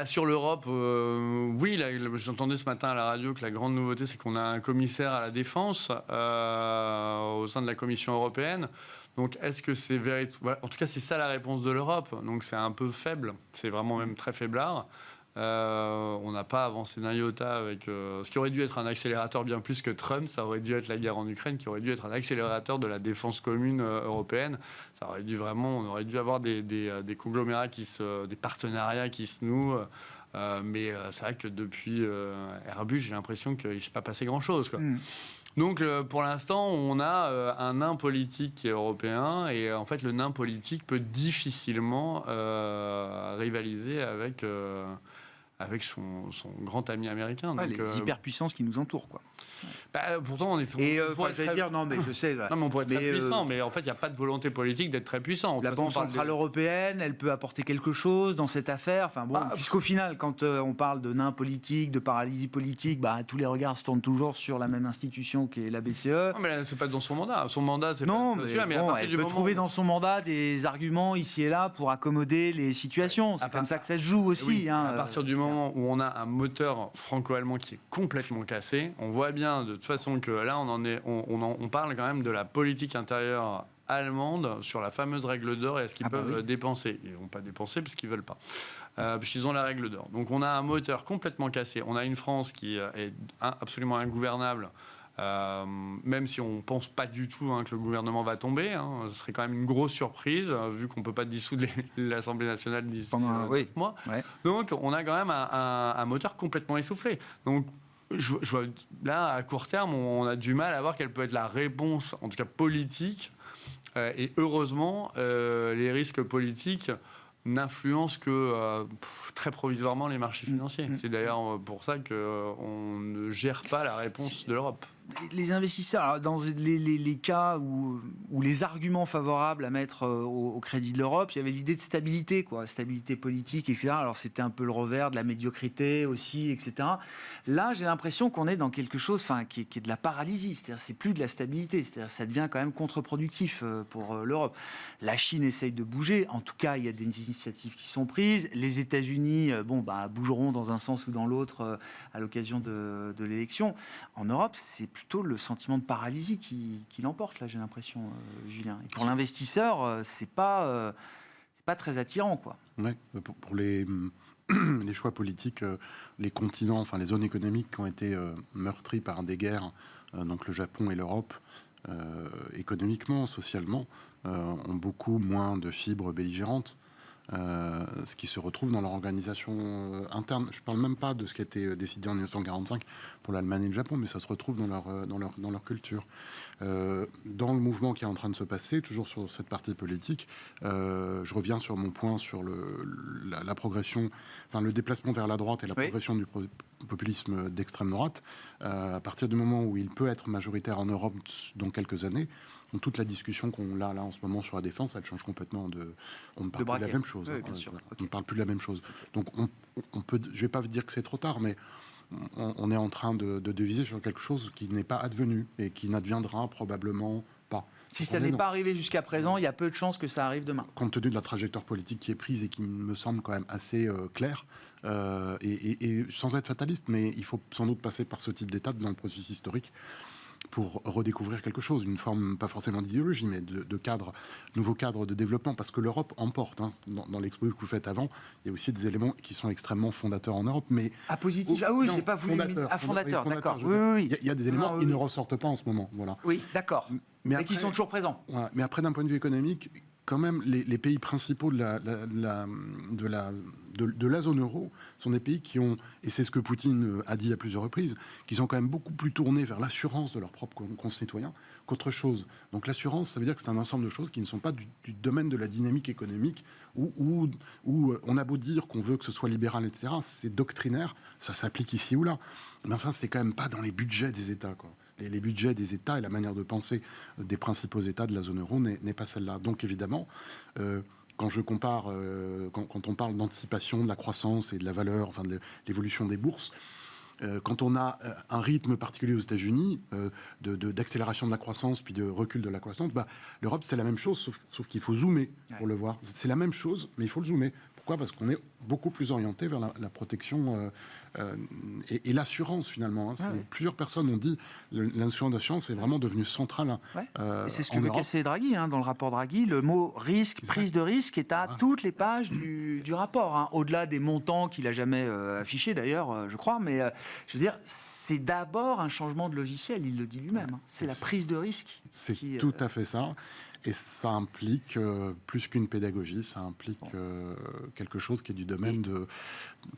sur l'Europe, oui, j'entendais ce matin à la radio que la grande nouveauté, c'est qu'on a un commissaire à la défense au sein de la Commission européenne. Donc, est-ce que c'est véritable? En tout cas, c'est ça la réponse de l'Europe. Donc, c'est un peu faible. C'est vraiment même très faiblard. On n'a pas avancé d'un iota avec ce qui aurait dû être un accélérateur bien plus que Trump. Ça aurait dû être la guerre en Ukraine, qui aurait dû être un accélérateur de la défense commune européenne. Ça aurait dû on aurait dû avoir des conglomérats des partenariats qui se nouent. Mais c'est vrai que depuis Airbus, j'ai l'impression qu'il ne s'est pas passé grand-chose, quoi. Donc, pour l'instant, on a un nain politique qui est européen, et en fait, le nain politique peut difficilement rivaliser avec son grand ami américain. Ouais, donc, les hyperpuissances qui nous entourent, quoi. Pourtant, on est. J'allais dire, non, mais je sais. Non, mais on pourrait être très puissant, mais en fait, il n'y a pas de volonté politique d'être très puissant. La Banque centrale européenne, elle peut apporter quelque chose dans cette affaire. Enfin bon, puisqu'au final, quand on parle de nain politique, de paralysie politique, tous les regards se tournent toujours sur la même institution qui est la BCE. Non, mais là, c'est pas dans son mandat. Son mandat, c'est non, pas mais mais à partir elle du peut moment trouver dans son mandat des arguments ici et là pour accommoder les situations. C'est comme ça que ça se joue aussi. Oui, à partir du moment où on a un moteur franco-allemand qui est complètement cassé, on voit bien de toute façon que là, on parle quand même de la politique intérieure allemande sur la fameuse règle d'or et est-ce qu'ils peuvent dépenser. Ils ne vont pas dépenser parce qu'ils ne veulent pas. Puisqu'ils ont la règle d'or. Donc on a un moteur complètement cassé. On a une France qui est absolument ingouvernable. Même si on ne pense pas du tout que le gouvernement va tomber, ce serait quand même une grosse surprise, vu qu'on ne peut pas dissoudre l'Assemblée nationale d'ici 9 mois. Ouais. Donc on a quand même un moteur complètement essoufflé. Donc je vois, là, à court terme, on a du mal à voir quelle peut être la réponse, en tout cas politique. Et heureusement, les risques politiques n'influencent que très provisoirement les marchés financiers. C'est d'ailleurs pour ça qu'on ne gère pas la réponse de l'Europe. Les investisseurs, dans les cas où les arguments favorables à mettre au crédit de l'Europe, il y avait l'idée de stabilité, stabilité politique, etc. Alors c'était un peu le revers de la médiocrité aussi, etc. Là, j'ai l'impression qu'on est dans quelque chose qui est de la paralysie, c'est-à-dire c'est plus de la stabilité, c'est-à-dire ça devient quand même contre-productif pour l'Europe. La Chine essaye de bouger, en tout cas il y a des initiatives qui sont prises. Les États-Unis bougeront dans un sens ou dans l'autre à l'occasion de l'élection. En Europe, c'est plutôt le sentiment de paralysie qui l'emporte, là, j'ai l'impression, Julien. Et pour l'investisseur, c'est pas très attirant, quoi. Ouais, pour les choix politiques, les continents, enfin les zones économiques qui ont été meurtries par des guerres, donc le Japon et l'Europe, économiquement, socialement, ont beaucoup moins de fibres belligérantes. Ce qui se retrouve dans leur organisation interne. Je ne parle même pas de ce qui a été décidé en 1945 pour l'Allemagne et le Japon, mais ça se retrouve dans leur culture. Dans le mouvement qui est en train de se passer, toujours sur cette partie politique, je reviens sur mon point sur la progression, enfin le déplacement vers la droite et la progression du populisme d'extrême droite. À partir du moment où il peut être majoritaire en Europe dans quelques années, toute la discussion qu'on a là en ce moment sur la défense, elle change complètement on ne parle plus de la même chose. Oui, bien sûr. On ne parle plus de la même chose. Donc on peut, je ne vais pas dire que c'est trop tard, mais on est en train de deviser sur quelque chose qui n'est pas advenu et qui n'adviendra probablement pas. Si ça n'est pas arrivé jusqu'à présent, il y a peu de chances que ça arrive demain. Compte tenu de la trajectoire politique qui est prise et qui me semble quand même assez claire, et sans être fataliste, mais il faut sans doute passer par ce type d'étape dans le processus historique pour redécouvrir quelque chose, une forme, pas forcément d'idéologie, mais de cadre, nouveau cadre de développement, parce que l'Europe emporte. Hein. Dans l'exposé que vous faites avant, il y a aussi des éléments qui sont extrêmement fondateurs en Europe, mais... positif. J'ai pas voulu... Fondateur, d'accord. Oui. Il y a des éléments qui ne ressortent pas en ce moment. Voilà. Oui, d'accord. Mais qui sont toujours présents. Voilà. Mais après, d'un point de vue économique, quand même, les pays principaux de la zone euro sont des pays qui ont, et c'est ce que Poutine a dit à plusieurs reprises, qui sont quand même beaucoup plus tournés vers l'assurance de leurs propres concitoyens qu'autre chose. Donc l'assurance, ça veut dire que c'est un ensemble de choses qui ne sont pas du domaine de la dynamique économique, où on a beau dire qu'on veut que ce soit libéral, etc., c'est doctrinaire, ça s'applique ici ou là. Mais enfin, c'est quand même pas dans les budgets des États, quoi. Les budgets des États et la manière de penser des principaux États de la zone euro n'est pas celle-là. Donc évidemment, quand je compare, quand on parle d'anticipation de la croissance et de la valeur, enfin de l'évolution des bourses, quand on a un rythme particulier aux États-Unis d'accélération de la croissance puis de recul de la croissance, l'Europe c'est la même chose, sauf qu'il faut zoomer pour le voir. C'est la même chose, mais il faut le zoomer. Pourquoi ? Parce qu'on est beaucoup plus orienté vers la protection et l'assurance finalement. Hein. Plusieurs personnes ont dit la notion d'assurance est vraiment devenue centrale. Et c'est ce que veut casser Draghi. Hein. Dans le rapport Draghi, le mot risque, prise de risque est à toutes les pages du rapport. Hein. Au-delà des montants qu'il n'a jamais affichés d'ailleurs, je crois. Mais je veux dire, c'est d'abord un changement de logiciel, il le dit lui-même. Hein. C'est la prise de risque. C'est tout à fait ça. Et ça implique plus qu'une pédagogie, ça implique quelque chose qui est du domaine de...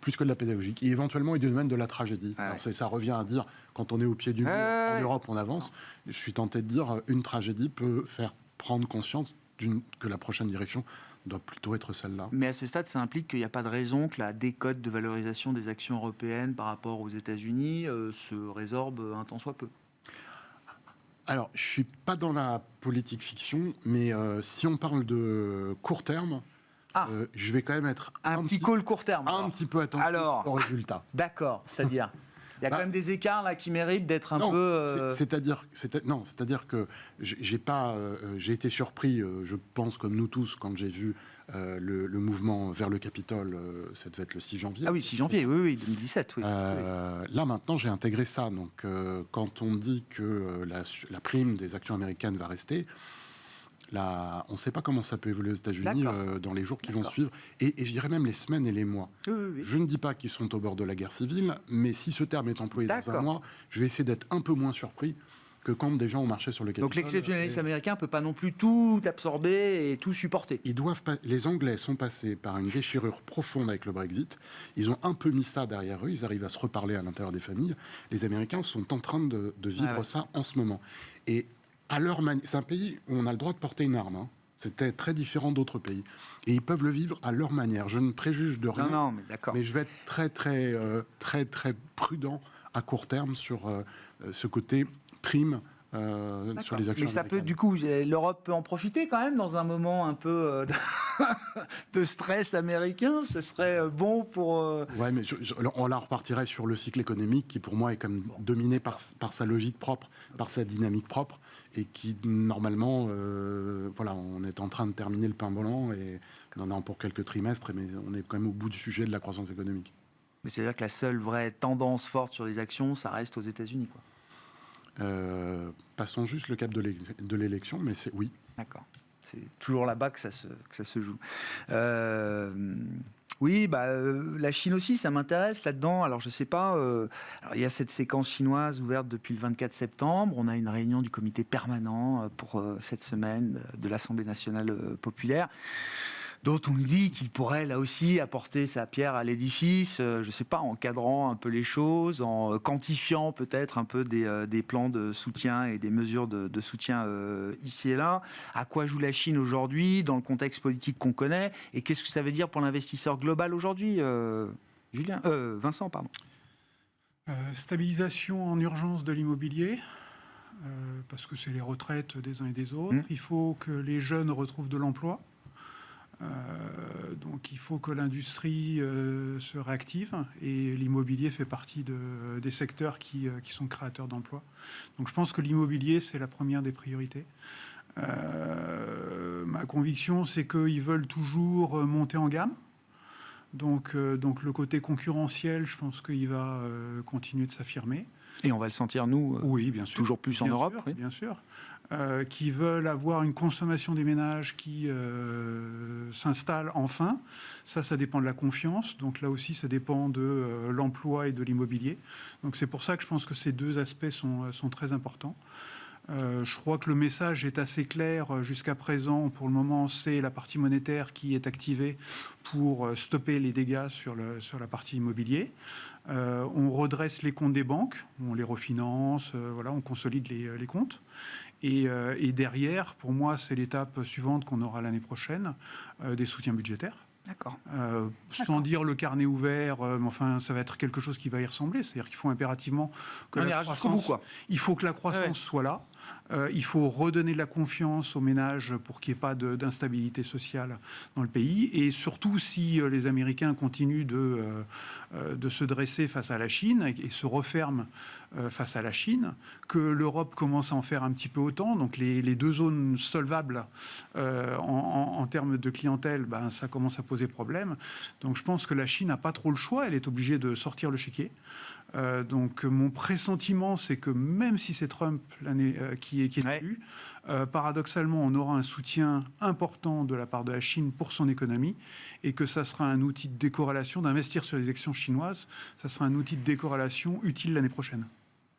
plus que de la pédagogie, qui éventuellement est du domaine de la tragédie. Alors ça revient à dire, quand on est au pied du mur, en Europe on avance, je suis tenté de dire, une tragédie peut faire prendre conscience que la prochaine direction doit plutôt être celle-là. Mais à ce stade, ça implique qu'il n'y a pas de raison que la décote de valorisation des actions européennes par rapport aux États-Unis se résorbe un tant soit peu. Alors, je ne suis pas dans la politique fiction, mais si on parle de court terme, je vais quand même être un petit call court terme. Un petit peu attentif au résultat. D'accord, c'est-à-dire il y a quand même des écarts là qui méritent d'être un peu... C'est-à-dire que j'ai été surpris, je pense comme nous tous, quand j'ai vu le mouvement vers le Capitole, ça devait être le 6 janvier. Ah oui, 6 janvier, oui, 2017. Oui. Là, maintenant, j'ai intégré ça. Donc, quand on dit que la prime des actions américaines va rester, on ne sait pas comment ça peut évoluer aux États-Unis dans les jours qui vont suivre, et je dirais même les semaines et les mois. Oui. Je ne dis pas qu'ils sont au bord de la guerre civile, mais si ce terme est employé dans un mois, je vais essayer d'être un peu moins surpris que quand des gens ont marché sur le Capitole. Donc l'exceptionnalisme américain ne peut pas non plus tout absorber et tout supporter. Les Anglais sont passés par une déchirure profonde avec le Brexit. Ils ont un peu mis ça derrière eux. Ils arrivent à se reparler à l'intérieur des familles. Les Américains sont en train de vivre ça en ce moment. Et à leur manière, c'est un pays où on a le droit de porter une arme. Hein. C'était très différent d'autres pays. Et ils peuvent le vivre à leur manière. Je ne préjuge de rien. Mais je vais être très, très, très, très prudent à court terme sur ce côté prime sur les actions. Mais ça peut, du coup, l'Europe peut en profiter quand même dans un moment un peu de stress américain. Ce serait bon pour... Ouais, mais on la repartirait sur le cycle économique qui, pour moi, est quand même dominé par sa logique propre, par sa dynamique propre, et qui, normalement, on est en train de terminer le pain blanc, et on en a pour quelques trimestres, mais on est quand même au bout du sujet de la croissance économique. Mais c'est-à-dire que la seule vraie tendance forte sur les actions, ça reste aux États-Unis, quoi. Passons juste le cap de l'élection, mais c'est oui. D'accord. C'est toujours là-bas que ça se joue. Oui, la Chine aussi, ça m'intéresse là-dedans. Alors, je ne sais pas. Il y a cette séquence chinoise ouverte depuis le 24 septembre. On a une réunion du comité permanent pour cette semaine de l'Assemblée nationale populaire, dont on dit qu'il pourrait là aussi apporter sa pierre à l'édifice, je ne sais pas, en cadrant un peu les choses, en quantifiant peut-être un peu des plans de soutien et des mesures de soutien ici et là. À quoi joue la Chine aujourd'hui dans le contexte politique qu'on connaît, et qu'est-ce que ça veut dire pour l'investisseur global aujourd'hui, Vincent, pardon. Stabilisation en urgence de l'immobilier. Parce que c'est les retraites des uns et des autres. Il faut que les jeunes retrouvent de l'emploi. Donc il faut que l'industrie se réactive, et l'immobilier fait partie des secteurs qui sont créateurs d'emplois. Donc je pense que l'immobilier, c'est la première des priorités. Ma conviction, c'est qu'ils veulent toujours monter en gamme. Donc le côté concurrentiel, je pense qu'il va continuer de s'affirmer. Et on va le sentir, nous, oui, bien sûr, toujours plus en Europe. Sûr, Oui. bien sûr. Qui veulent avoir une consommation des ménages qui s'installe enfin. Ça dépend de la confiance. Donc là aussi, ça dépend de l'emploi et de l'immobilier. Donc c'est pour ça que je pense que ces deux aspects sont très importants. Je crois que le message est assez clair jusqu'à présent. Pour le moment, c'est la partie monétaire qui est activée pour stopper les dégâts sur la partie immobilier. On redresse les comptes des banques, on les refinance, voilà, on consolide les comptes. Et derrière, pour moi, c'est l'étape suivante qu'on aura l'année prochaine, des soutiens budgétaires. D'accord. Sans dire le carnet ouvert, mais enfin, ça va être quelque chose qui va y ressembler. C'est-à-dire qu'il faut impérativement que On ira jusqu'au bout, quoi. Il faut que la croissance soit là. Il faut redonner de la confiance aux ménages pour qu'il n'y ait pas d'instabilité sociale dans le pays. Et surtout, si les Américains continuent de se dresser face à la Chine et se referment face à la Chine, que l'Europe commence à en faire un petit peu autant. Donc les deux zones solvables en termes de clientèle, ça commence à poser problème. Donc je pense que la Chine n'a pas trop le choix. Elle est obligée de sortir le chéquier. Donc mon pressentiment, c'est que même si c'est Trump qui est élu, paradoxalement, on aura un soutien important de la part de la Chine pour son économie et que ça sera un outil de décorrélation, d'investir sur les actions chinoises, ça sera un outil de décorrélation utile l'année prochaine.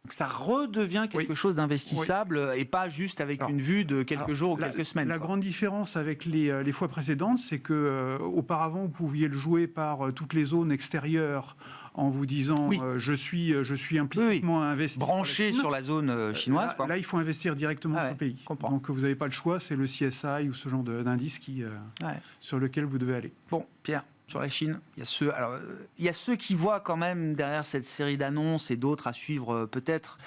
Donc ça redevient quelque chose d'investissable et pas juste avec une vue de quelques jours ou quelques semaines. La grande différence avec les fois précédentes, c'est que auparavant, vous pouviez le jouer par toutes les zones extérieures en vous disant je suis implicitement investi branché sur la zone chinoise. Quoi. Là, il faut investir directement sur le pays. Donc vous n'avez pas le choix, c'est le CSI ou ce genre d'indice sur lequel vous devez aller. Bon, Pierre, sur la Chine, il y a ceux qui voient quand même derrière cette série d'annonces et d'autres à suivre peut-être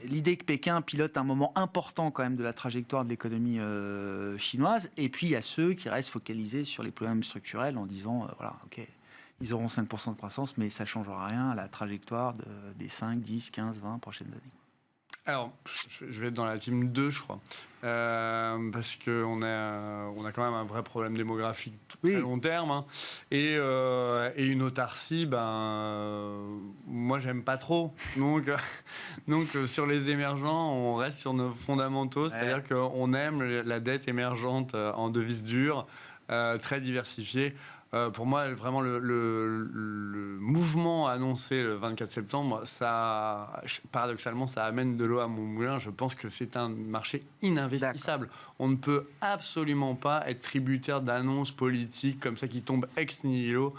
l'idée que Pékin pilote un moment important quand même de la trajectoire de l'économie chinoise. Et puis il y a ceux qui restent focalisés sur les problèmes structurels en disant voilà, ok. Ils auront 5% de croissance, mais ça ne changera rien à la trajectoire des 5, 10, 15, 20 prochaines années. Alors, je vais être dans la team 2, je crois. Parce qu'on a quand même un vrai problème démographique très long terme. Hein. Et une autarcie, moi, j'aime pas trop. Donc sur les émergents, on reste sur nos fondamentaux. C'est-à-dire qu'on aime la dette émergente en devise dure, très diversifiée. Pour moi, vraiment, le mouvement annoncé le 24 septembre, paradoxalement, ça amène de l'eau à mon moulin. Je pense que c'est un marché ininvestissable. D'accord. On ne peut absolument pas être tributaire d'annonces politiques comme ça qui tombent ex nihilo.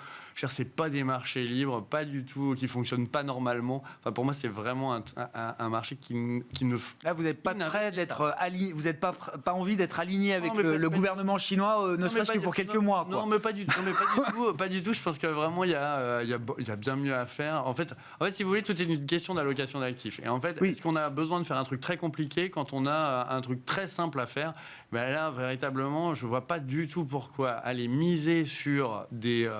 C'est pas des marchés libres, pas du tout, qui fonctionnent pas normalement. Enfin, pour moi, c'est vraiment un marché qui ne. Là, vous n'êtes pas prêt d'être aligné, vous n'êtes pas envie d'être aligné avec le gouvernement chinois, ne serait-ce que pour quelques mois. Quoi. Non, mais pas du tout. Pas du tout. Je pense que vraiment, il y a bien mieux à faire. En fait, si vous voulez, tout est une question d'allocation d'actifs. Et en fait, est-ce qu'on a besoin de faire un truc très compliqué quand on a un truc très simple à faire? Là, véritablement, je vois pas du tout pourquoi aller miser sur de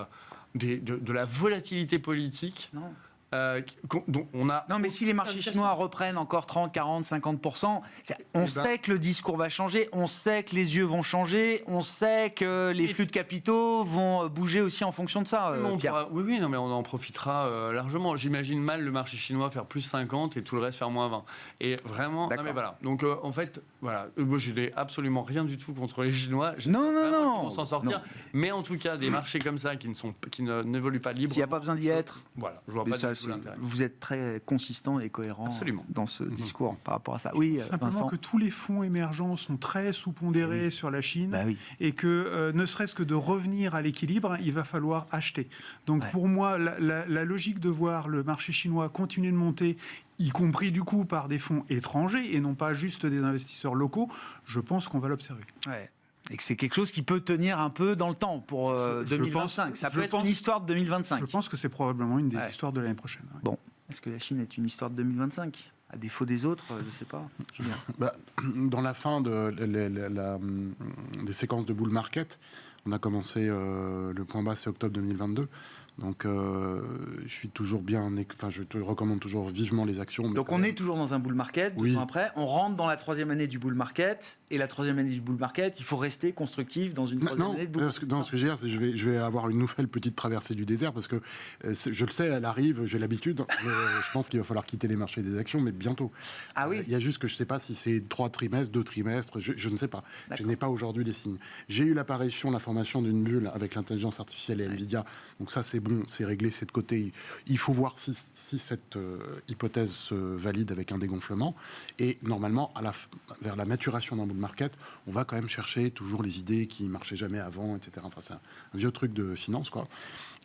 la volatilité politique. Non. Dont on a. Non, mais si les marchés chinois reprennent encore 30, 40, 50%, on sait que le discours va changer, on sait que les yeux vont changer, on sait que les flux de capitaux vont bouger aussi en fonction de ça. Oui, non, mais on en profitera largement. J'imagine mal le marché chinois faire plus 50 et tout le reste faire moins 20. Et vraiment, non, mais voilà. Donc, en fait, voilà. Moi, je n'ai absolument rien du tout contre les Chinois. Non. Ils vont s'en sortir. Non. Mais en tout cas, des marchés comme ça qui n'évoluent pas librement. S'il n'y a pas besoin d'y être. Voilà, je vois pas du tout. Vous êtes très consistant et cohérent dans ce discours par rapport à ça. Oui, simplement Vincent. Que tous les fonds émergents sont très sous-pondérés sur la Chine et que ne serait-ce que de revenir à l'équilibre, il va falloir acheter. Donc pour moi, la logique de voir le marché chinois continuer de monter, y compris du coup par des fonds étrangers et non pas juste des investisseurs locaux, je pense qu'on va l'observer. Ouais. Et que c'est quelque chose qui peut tenir un peu dans le temps pour 2025. Ça peut être une histoire de 2025. Je pense que c'est probablement une des histoires de l'année prochaine. Ouais. Bon, est-ce que la Chine est une histoire de 2025 ? À défaut des autres, je ne sais pas. Dans la fin des séquences de bull market, On a commencé le point bas, c'est octobre 2022. Donc, je suis toujours je te recommande toujours vivement les actions. Donc, on est toujours dans un bull market. 2 ans après, on rentre dans la 3e année du bull market. Et la 3e année du bull market, il faut rester constructif dans une 3e année de bull market. Non, ce que je veux dire, c'est que je vais avoir une nouvelle petite traversée du désert parce que je le sais, elle arrive, j'ai l'habitude. Je pense qu'il va falloir quitter les marchés des actions, mais bientôt. Ah oui. Il y a juste que je ne sais pas si c'est 3 trimestres, 2 trimestres. Je ne sais pas. Je n'ai pas aujourd'hui les signes. J'ai eu la formation d'une bulle avec l'intelligence artificielle et Nvidia. Donc ça, c'est bon, c'est réglé, c'est de côté. Il faut voir si cette hypothèse se valide avec un dégonflement. Et normalement, vers la maturation d'un bull market, on va quand même chercher toujours les idées qui ne marchaient jamais avant, etc. Enfin, c'est un vieux truc de finance, quoi.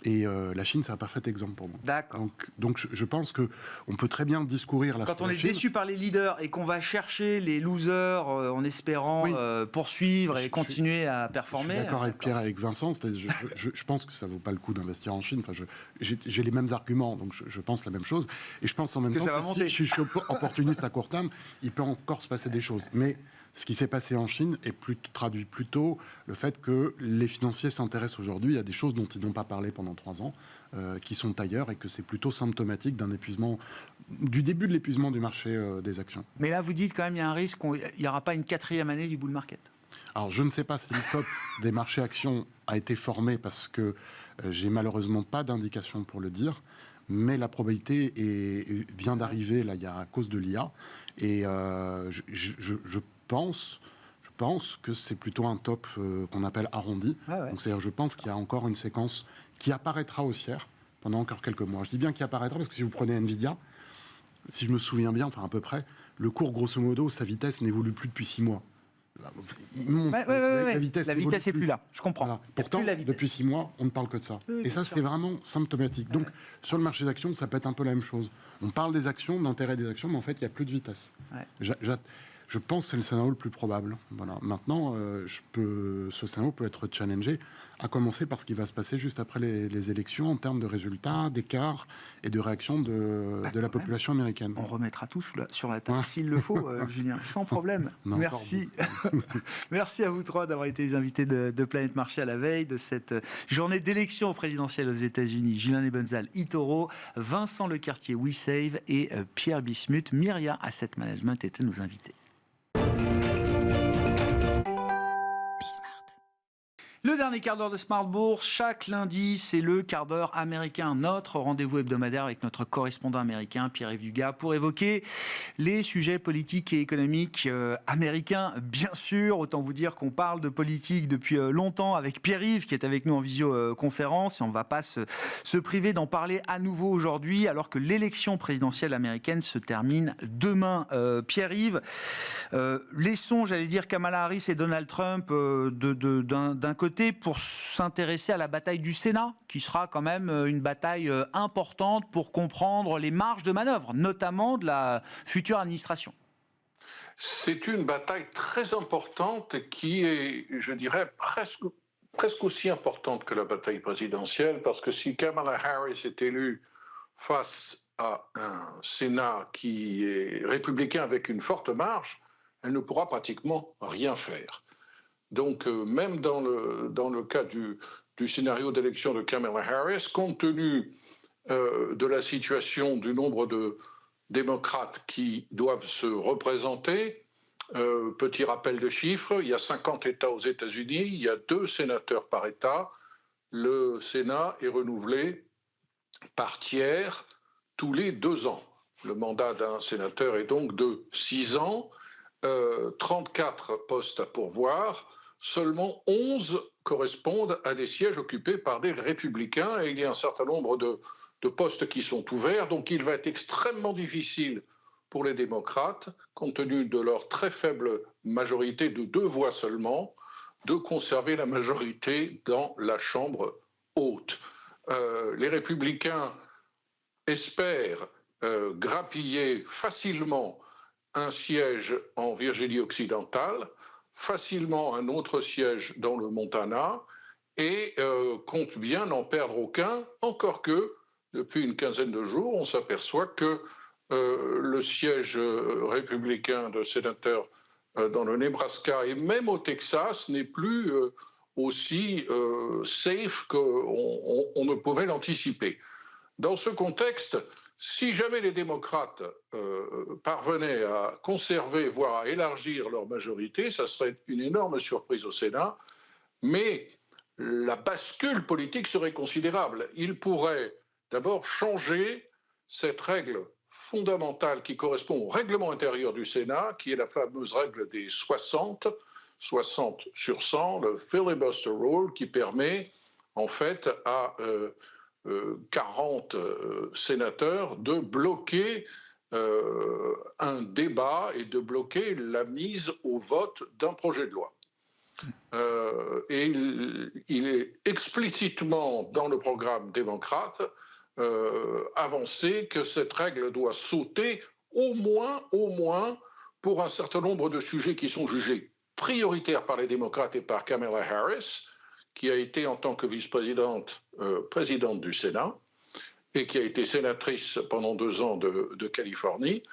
Et la Chine, c'est un parfait exemple pour moi. D'accord. Donc je pense qu'on peut très bien discourir la Quand on est Chine. déçu par les leaders et qu'on va chercher les losers en espérant poursuivre et continuer à performer. Je suis d'accord avec Pierre, avec Vincent. Je pense que ça ne vaut pas le coup d'investir en Chine. Enfin, j'ai les mêmes arguments, donc je pense la même chose. Et je pense en même temps que si je suis opportuniste à court terme, il peut encore se passer des choses. Mais ce qui s'est passé en Chine traduit plutôt le fait que les financiers s'intéressent aujourd'hui à des choses dont ils n'ont pas parlé pendant 3 ans, qui sont ailleurs, et que c'est plutôt symptomatique du début de l'épuisement du marché des actions. Mais là, vous dites quand même qu'il y a un risque qu'il n'y aura pas une 4e année du bull market. Alors, je ne sais pas si le top des marchés actions a été formé parce que j'ai malheureusement pas d'indication pour le dire, mais la probabilité vient d'arriver là, à cause de l'IA. Et je pense que c'est plutôt un top qu'on appelle arrondi. Donc, c'est-à-dire, je pense qu'il y a encore une séquence qui apparaîtra haussière pendant encore quelques mois. Je dis bien qu'il apparaîtra parce que si vous prenez Nvidia, si je me souviens bien, enfin à peu près, le cours, grosso modo, sa vitesse n'évolue plus depuis 6 mois. La vitesse n'est plus là, je comprends. Voilà. Pourtant, depuis 6 mois, on ne parle que de ça. Et ça, c'est vraiment symptomatique. Donc, sur le marché des actions, ça peut être un peu la même chose. On parle des actions, d'intérêt des actions, mais en fait, il n'y a plus de vitesse. Je pense que c'est le scénario le plus probable. Voilà. Maintenant, ce scénario peut être challengé, à commencer par ce qui va se passer juste après les élections en termes de résultats, d'écart et de réaction de la population américaine. On remettra tout sur la table s'il le faut, Julien, sans problème. Merci. Merci à vous 3 d'avoir été les invités de Planète Marché à la veille de cette journée d'élection présidentielle aux États-Unis. Julien Nebenzal, eToro, Vincent Lecartier, WeSave et Pierre Bismuth, Myria Asset Management étaient nos invités. Le dernier quart d'heure de Smart Bourse, chaque lundi, c'est le quart d'heure américain, notre rendez-vous hebdomadaire avec notre correspondant américain, Pierre-Yves Dugas, pour évoquer les sujets politiques et économiques américains. Bien sûr, autant vous dire qu'on parle de politique depuis longtemps avec Pierre-Yves, qui est avec nous en visioconférence, et on ne va pas se priver d'en parler à nouveau aujourd'hui, alors que l'élection présidentielle américaine se termine demain. Pierre-Yves, laissons, j'allais dire, Kamala Harris et Donald Trump d'un côté, pour s'intéresser à la bataille du Sénat, qui sera quand même une bataille importante pour comprendre les marges de manœuvre, notamment de la future administration. C'est une bataille très importante qui est, je dirais, presque aussi importante que la bataille présidentielle, parce que si Kamala Harris est élue face à un Sénat qui est républicain avec une forte marge, elle ne pourra pratiquement rien faire. Donc, même dans le cas du scénario d'élection de Kamala Harris, compte tenu de la situation du nombre de démocrates qui doivent se représenter, petit rappel de chiffres, il y a 50 États aux États-Unis, il y a 2 sénateurs par État. Le Sénat est renouvelé par tiers tous les 2 ans. Le mandat d'un sénateur est donc de 6 ans, 34 postes à pourvoir. Seulement 11 correspondent à des sièges occupés par des républicains et il y a un certain nombre de postes qui sont ouverts. Donc il va être extrêmement difficile pour les démocrates, compte tenu de leur très faible majorité de 2 voix seulement, de conserver la majorité dans la Chambre haute. Les républicains espèrent grappiller facilement un siège en Virginie occidentale, facilement un autre siège dans le Montana et compte bien n'en perdre aucun, encore que, depuis une quinzaine de jours, on s'aperçoit que le siège républicain de sénateur dans le Nebraska et même au Texas n'est plus aussi safe qu'on ne pouvait l'anticiper. Dans ce contexte, si jamais les démocrates parvenaient à conserver, voire à élargir leur majorité, ça serait une énorme surprise au Sénat, mais la bascule politique serait considérable. Ils pourraient d'abord changer cette règle fondamentale qui correspond au règlement intérieur du Sénat, qui est la fameuse règle des 60 sur 100, le filibuster rule, qui permet en fait à 40 sénateurs de bloquer un débat et de bloquer la mise au vote d'un projet de loi. Et il est explicitement dans le programme démocrate avancé que cette règle doit sauter au moins pour un certain nombre de sujets qui sont jugés prioritaires par les démocrates et par Kamala Harris, qui a été en tant que vice-présidente présidente du Sénat et qui a été sénatrice pendant 2 ans de Californie,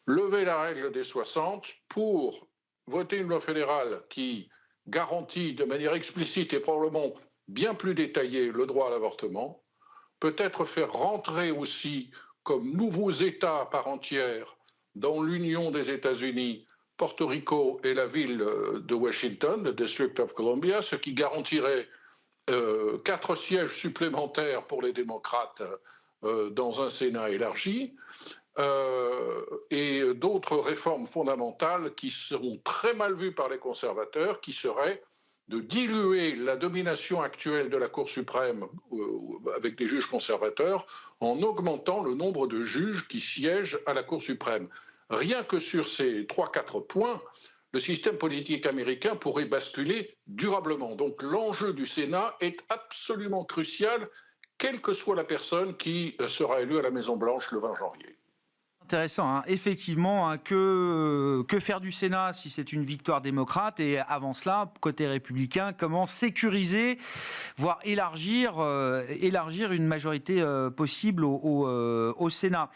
lever la règle des 60 pour voter une loi fédérale qui garantit de manière explicite et probablement bien plus détaillée le droit à l'avortement, peut-être faire rentrer aussi comme nouveaux États à part entière dans l'Union des États-Unis Porto Rico et la ville de Washington, le District of Columbia, ce qui garantirait 4 sièges supplémentaires pour les démocrates dans un Sénat élargi, et d'autres réformes fondamentales qui seront très mal vues par les conservateurs, qui seraient de diluer la domination actuelle de la Cour suprême avec des juges conservateurs en augmentant le nombre de juges qui siègent à la Cour suprême. Rien que sur ces 3-4 points, le système politique américain pourrait basculer durablement. Donc l'enjeu du Sénat est absolument crucial, quelle que soit la personne qui sera élue à la Maison-Blanche le 20 janvier. Intéressant, hein. Effectivement, hein, que faire du Sénat si c'est une victoire démocrate, et avant cela, côté républicain, comment sécuriser, voire élargir une majorité possible au Sénat.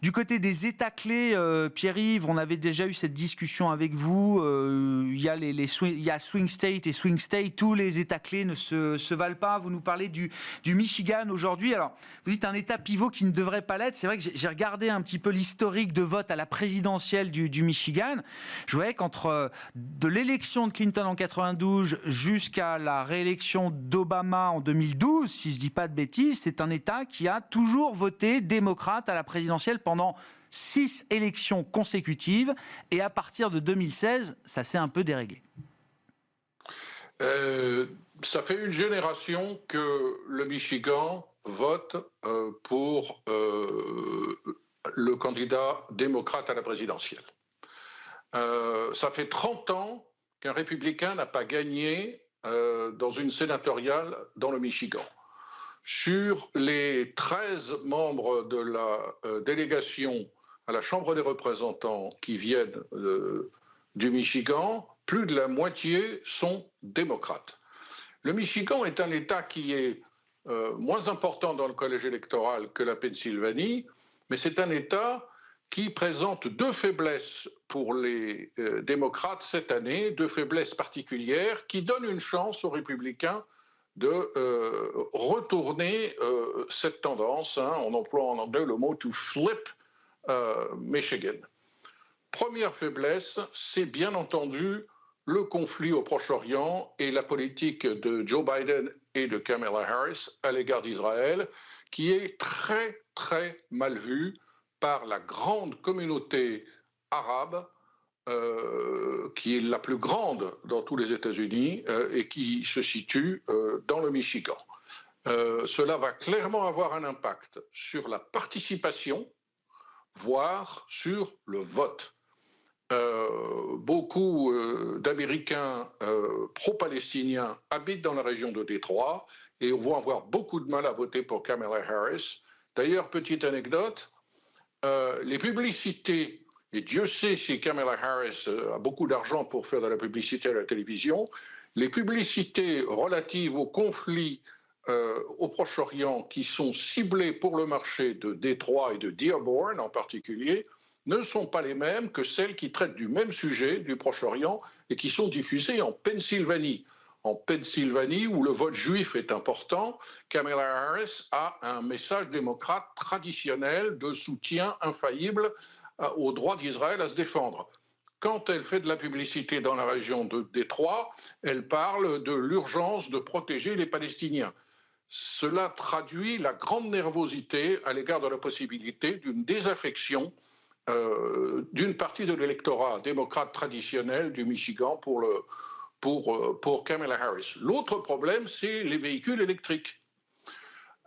Du côté des États clés, Pierre-Yves, on avait déjà eu cette discussion avec vous. Il y a swing state et swing state. Tous les États clés ne se valent pas. Vous nous parlez du Michigan aujourd'hui. Alors, vous dites un État pivot qui ne devrait pas l'être. C'est vrai que j'ai regardé un petit peu l'historique de vote à la présidentielle du Michigan. Je voyais qu'entre de l'élection de Clinton en 92 jusqu'à la réélection d'Obama en 2012, si je ne dis pas de bêtises, c'est un État qui a toujours voté démocrate à la présidentielle pendant 6 élections consécutives, et à partir de 2016, ça s'est un peu déréglé. Ça fait une génération que le Michigan vote pour le candidat démocrate à la présidentielle. Ça fait 30 ans qu'un républicain n'a pas gagné dans une sénatoriale dans le Michigan. Sur les 13 membres de la délégation à la Chambre des représentants qui viennent du Michigan, plus de la moitié sont démocrates. Le Michigan est un État qui est moins important dans le collège électoral que la Pennsylvanie, mais c'est un État qui présente 2 faiblesses pour les démocrates cette année, 2 faiblesses particulières qui donnent une chance aux républicains de retourner cette tendance, hein, on emploie en anglais le mot « to flip Michigan ». Première faiblesse, c'est bien entendu le conflit au Proche-Orient et la politique de Joe Biden et de Kamala Harris à l'égard d'Israël, qui est très, très mal vue par la grande communauté arabe, qui est la plus grande dans tous les États-Unis et qui se situe dans le Michigan. Cela va clairement avoir un impact sur la participation, voire sur le vote. Beaucoup d'Américains pro-palestiniens habitent dans la région de Détroit et vont avoir beaucoup de mal à voter pour Kamala Harris. D'ailleurs, petite anecdote, les publicités, et Dieu sait si Kamala Harris a beaucoup d'argent pour faire de la publicité à la télévision, les publicités relatives au conflit au Proche-Orient qui sont ciblées pour le marché de Détroit et de Dearborn en particulier, ne sont pas les mêmes que celles qui traitent du même sujet, du Proche-Orient, et qui sont diffusées en Pennsylvanie. en Pennsylvanie, où le vote juif est important, Kamala Harris a un message démocrate traditionnel de soutien infaillible au droit d'Israël à se défendre. Quand elle fait de la publicité dans la région de Détroit, elle parle de l'urgence de protéger les Palestiniens. Cela traduit la grande nervosité à l'égard de la possibilité d'une désaffection d'une partie de l'électorat démocrate traditionnel du Michigan pour Kamala Harris. L'autre problème, c'est les véhicules électriques.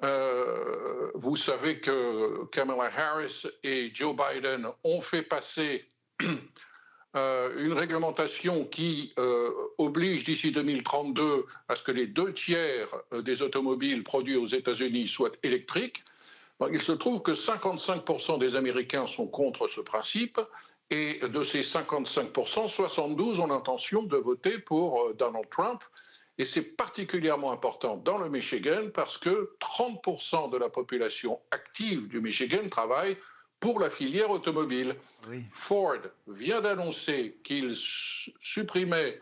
Vous savez que Kamala Harris et Joe Biden ont fait passer une réglementation qui oblige d'ici 2032 à ce que les 2/3 des automobiles produits aux États-Unis soient électriques. Il se trouve que 55% des Américains sont contre ce principe, et de ces 55%, 72 ont l'intention de voter pour Donald Trump. Et c'est particulièrement important dans le Michigan parce que 30% de la population active du Michigan travaille pour la filière automobile. Oui. Ford vient d'annoncer qu'il suspendait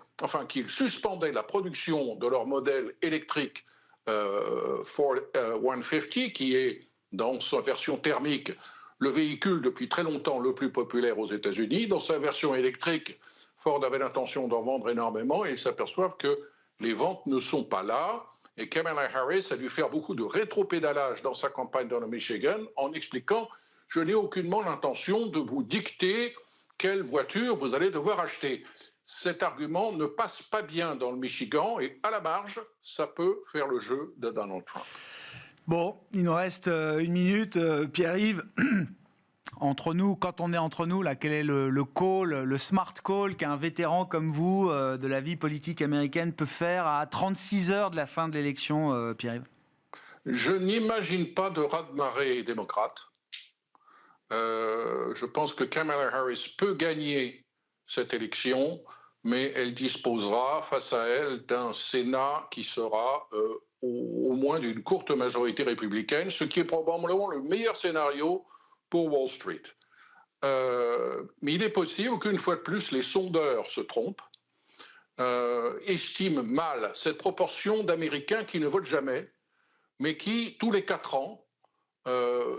la production de leur modèle électrique Ford 150, qui est dans sa version thermique le véhicule depuis très longtemps le plus populaire aux États-Unis. Dans sa version électrique, Ford avait l'intention d'en vendre énormément et ils s'aperçoivent que les ventes ne sont pas là. Et Kamala Harris a dû faire beaucoup de rétropédalage dans sa campagne dans le Michigan en expliquant « Je n'ai aucunement l'intention de vous dicter quelle voiture vous allez devoir acheter ». Cet argument ne passe pas bien dans le Michigan et à la marge, ça peut faire le jeu de Donald Trump. Bon, il nous reste une minute. Pierre-Yves, entre nous, quand on est entre nous, là, quel est le call, le smart call qu'un vétéran comme vous de la vie politique américaine peut faire à 36 heures de la fin de l'élection, Pierre-Yves? Je n'imagine pas de raz-de-marée démocrate. Je pense que Kamala Harris peut gagner cette élection, mais elle disposera face à elle d'un Sénat qui sera au moins d'une courte majorité républicaine, ce qui est probablement le meilleur scénario pour Wall Street. Mais il est possible qu'une fois de plus, les sondeurs se trompent, estiment mal cette proportion d'Américains qui ne votent jamais, mais qui, tous les 4 ans,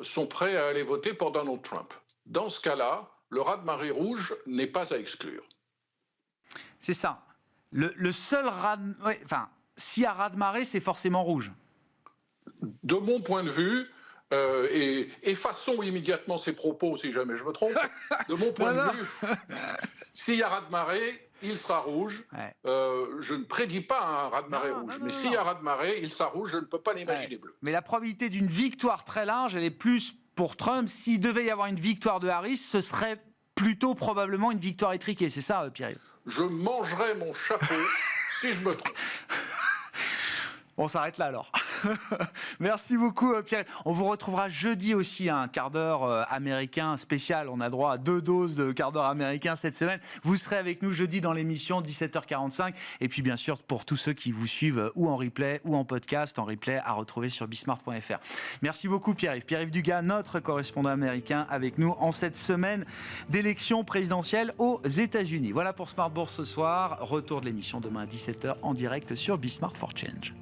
sont prêts à aller voter pour Donald Trump. Dans ce cas-là, le raz-de-marée rouge n'est pas à exclure. C'est ça. Le seul raz-de-marée... Enfin, s'il y a raz-de-marée, c'est forcément rouge. De mon point de vue, et effaçons immédiatement ces propos si jamais je me trompe, de mon point de vue, s'il y a raz-de-marée, il sera rouge. Ouais. Je ne prédis pas un raz-de-marée rouge, mais s'il y a raz-de-marée, il sera rouge, je ne peux pas l'imaginer bleu. Mais la probabilité d'une victoire très large, elle est plus pour Trump. S'il devait y avoir une victoire de Harris, ce serait plutôt probablement une victoire étriquée. C'est ça, Pierre-Yves? Je mangerai mon chapeau si je me trompe. On s'arrête là alors. Merci beaucoup Pierre. On vous retrouvera jeudi aussi un quart d'heure américain spécial. On a droit à 2 doses de quart d'heure américain cette semaine. Vous serez avec nous jeudi dans l'émission 17h45. Et puis bien sûr pour tous ceux qui vous suivent ou en replay ou en podcast, en replay à retrouver sur bismart.fr. Merci beaucoup Pierre-Yves. Pierre-Yves Dugas, notre correspondant américain avec nous en cette semaine d'élection présidentielle aux États-Unis. Voilà pour Smart Bourse ce soir. Retour de l'émission demain à 17h en direct sur Bismart for Change.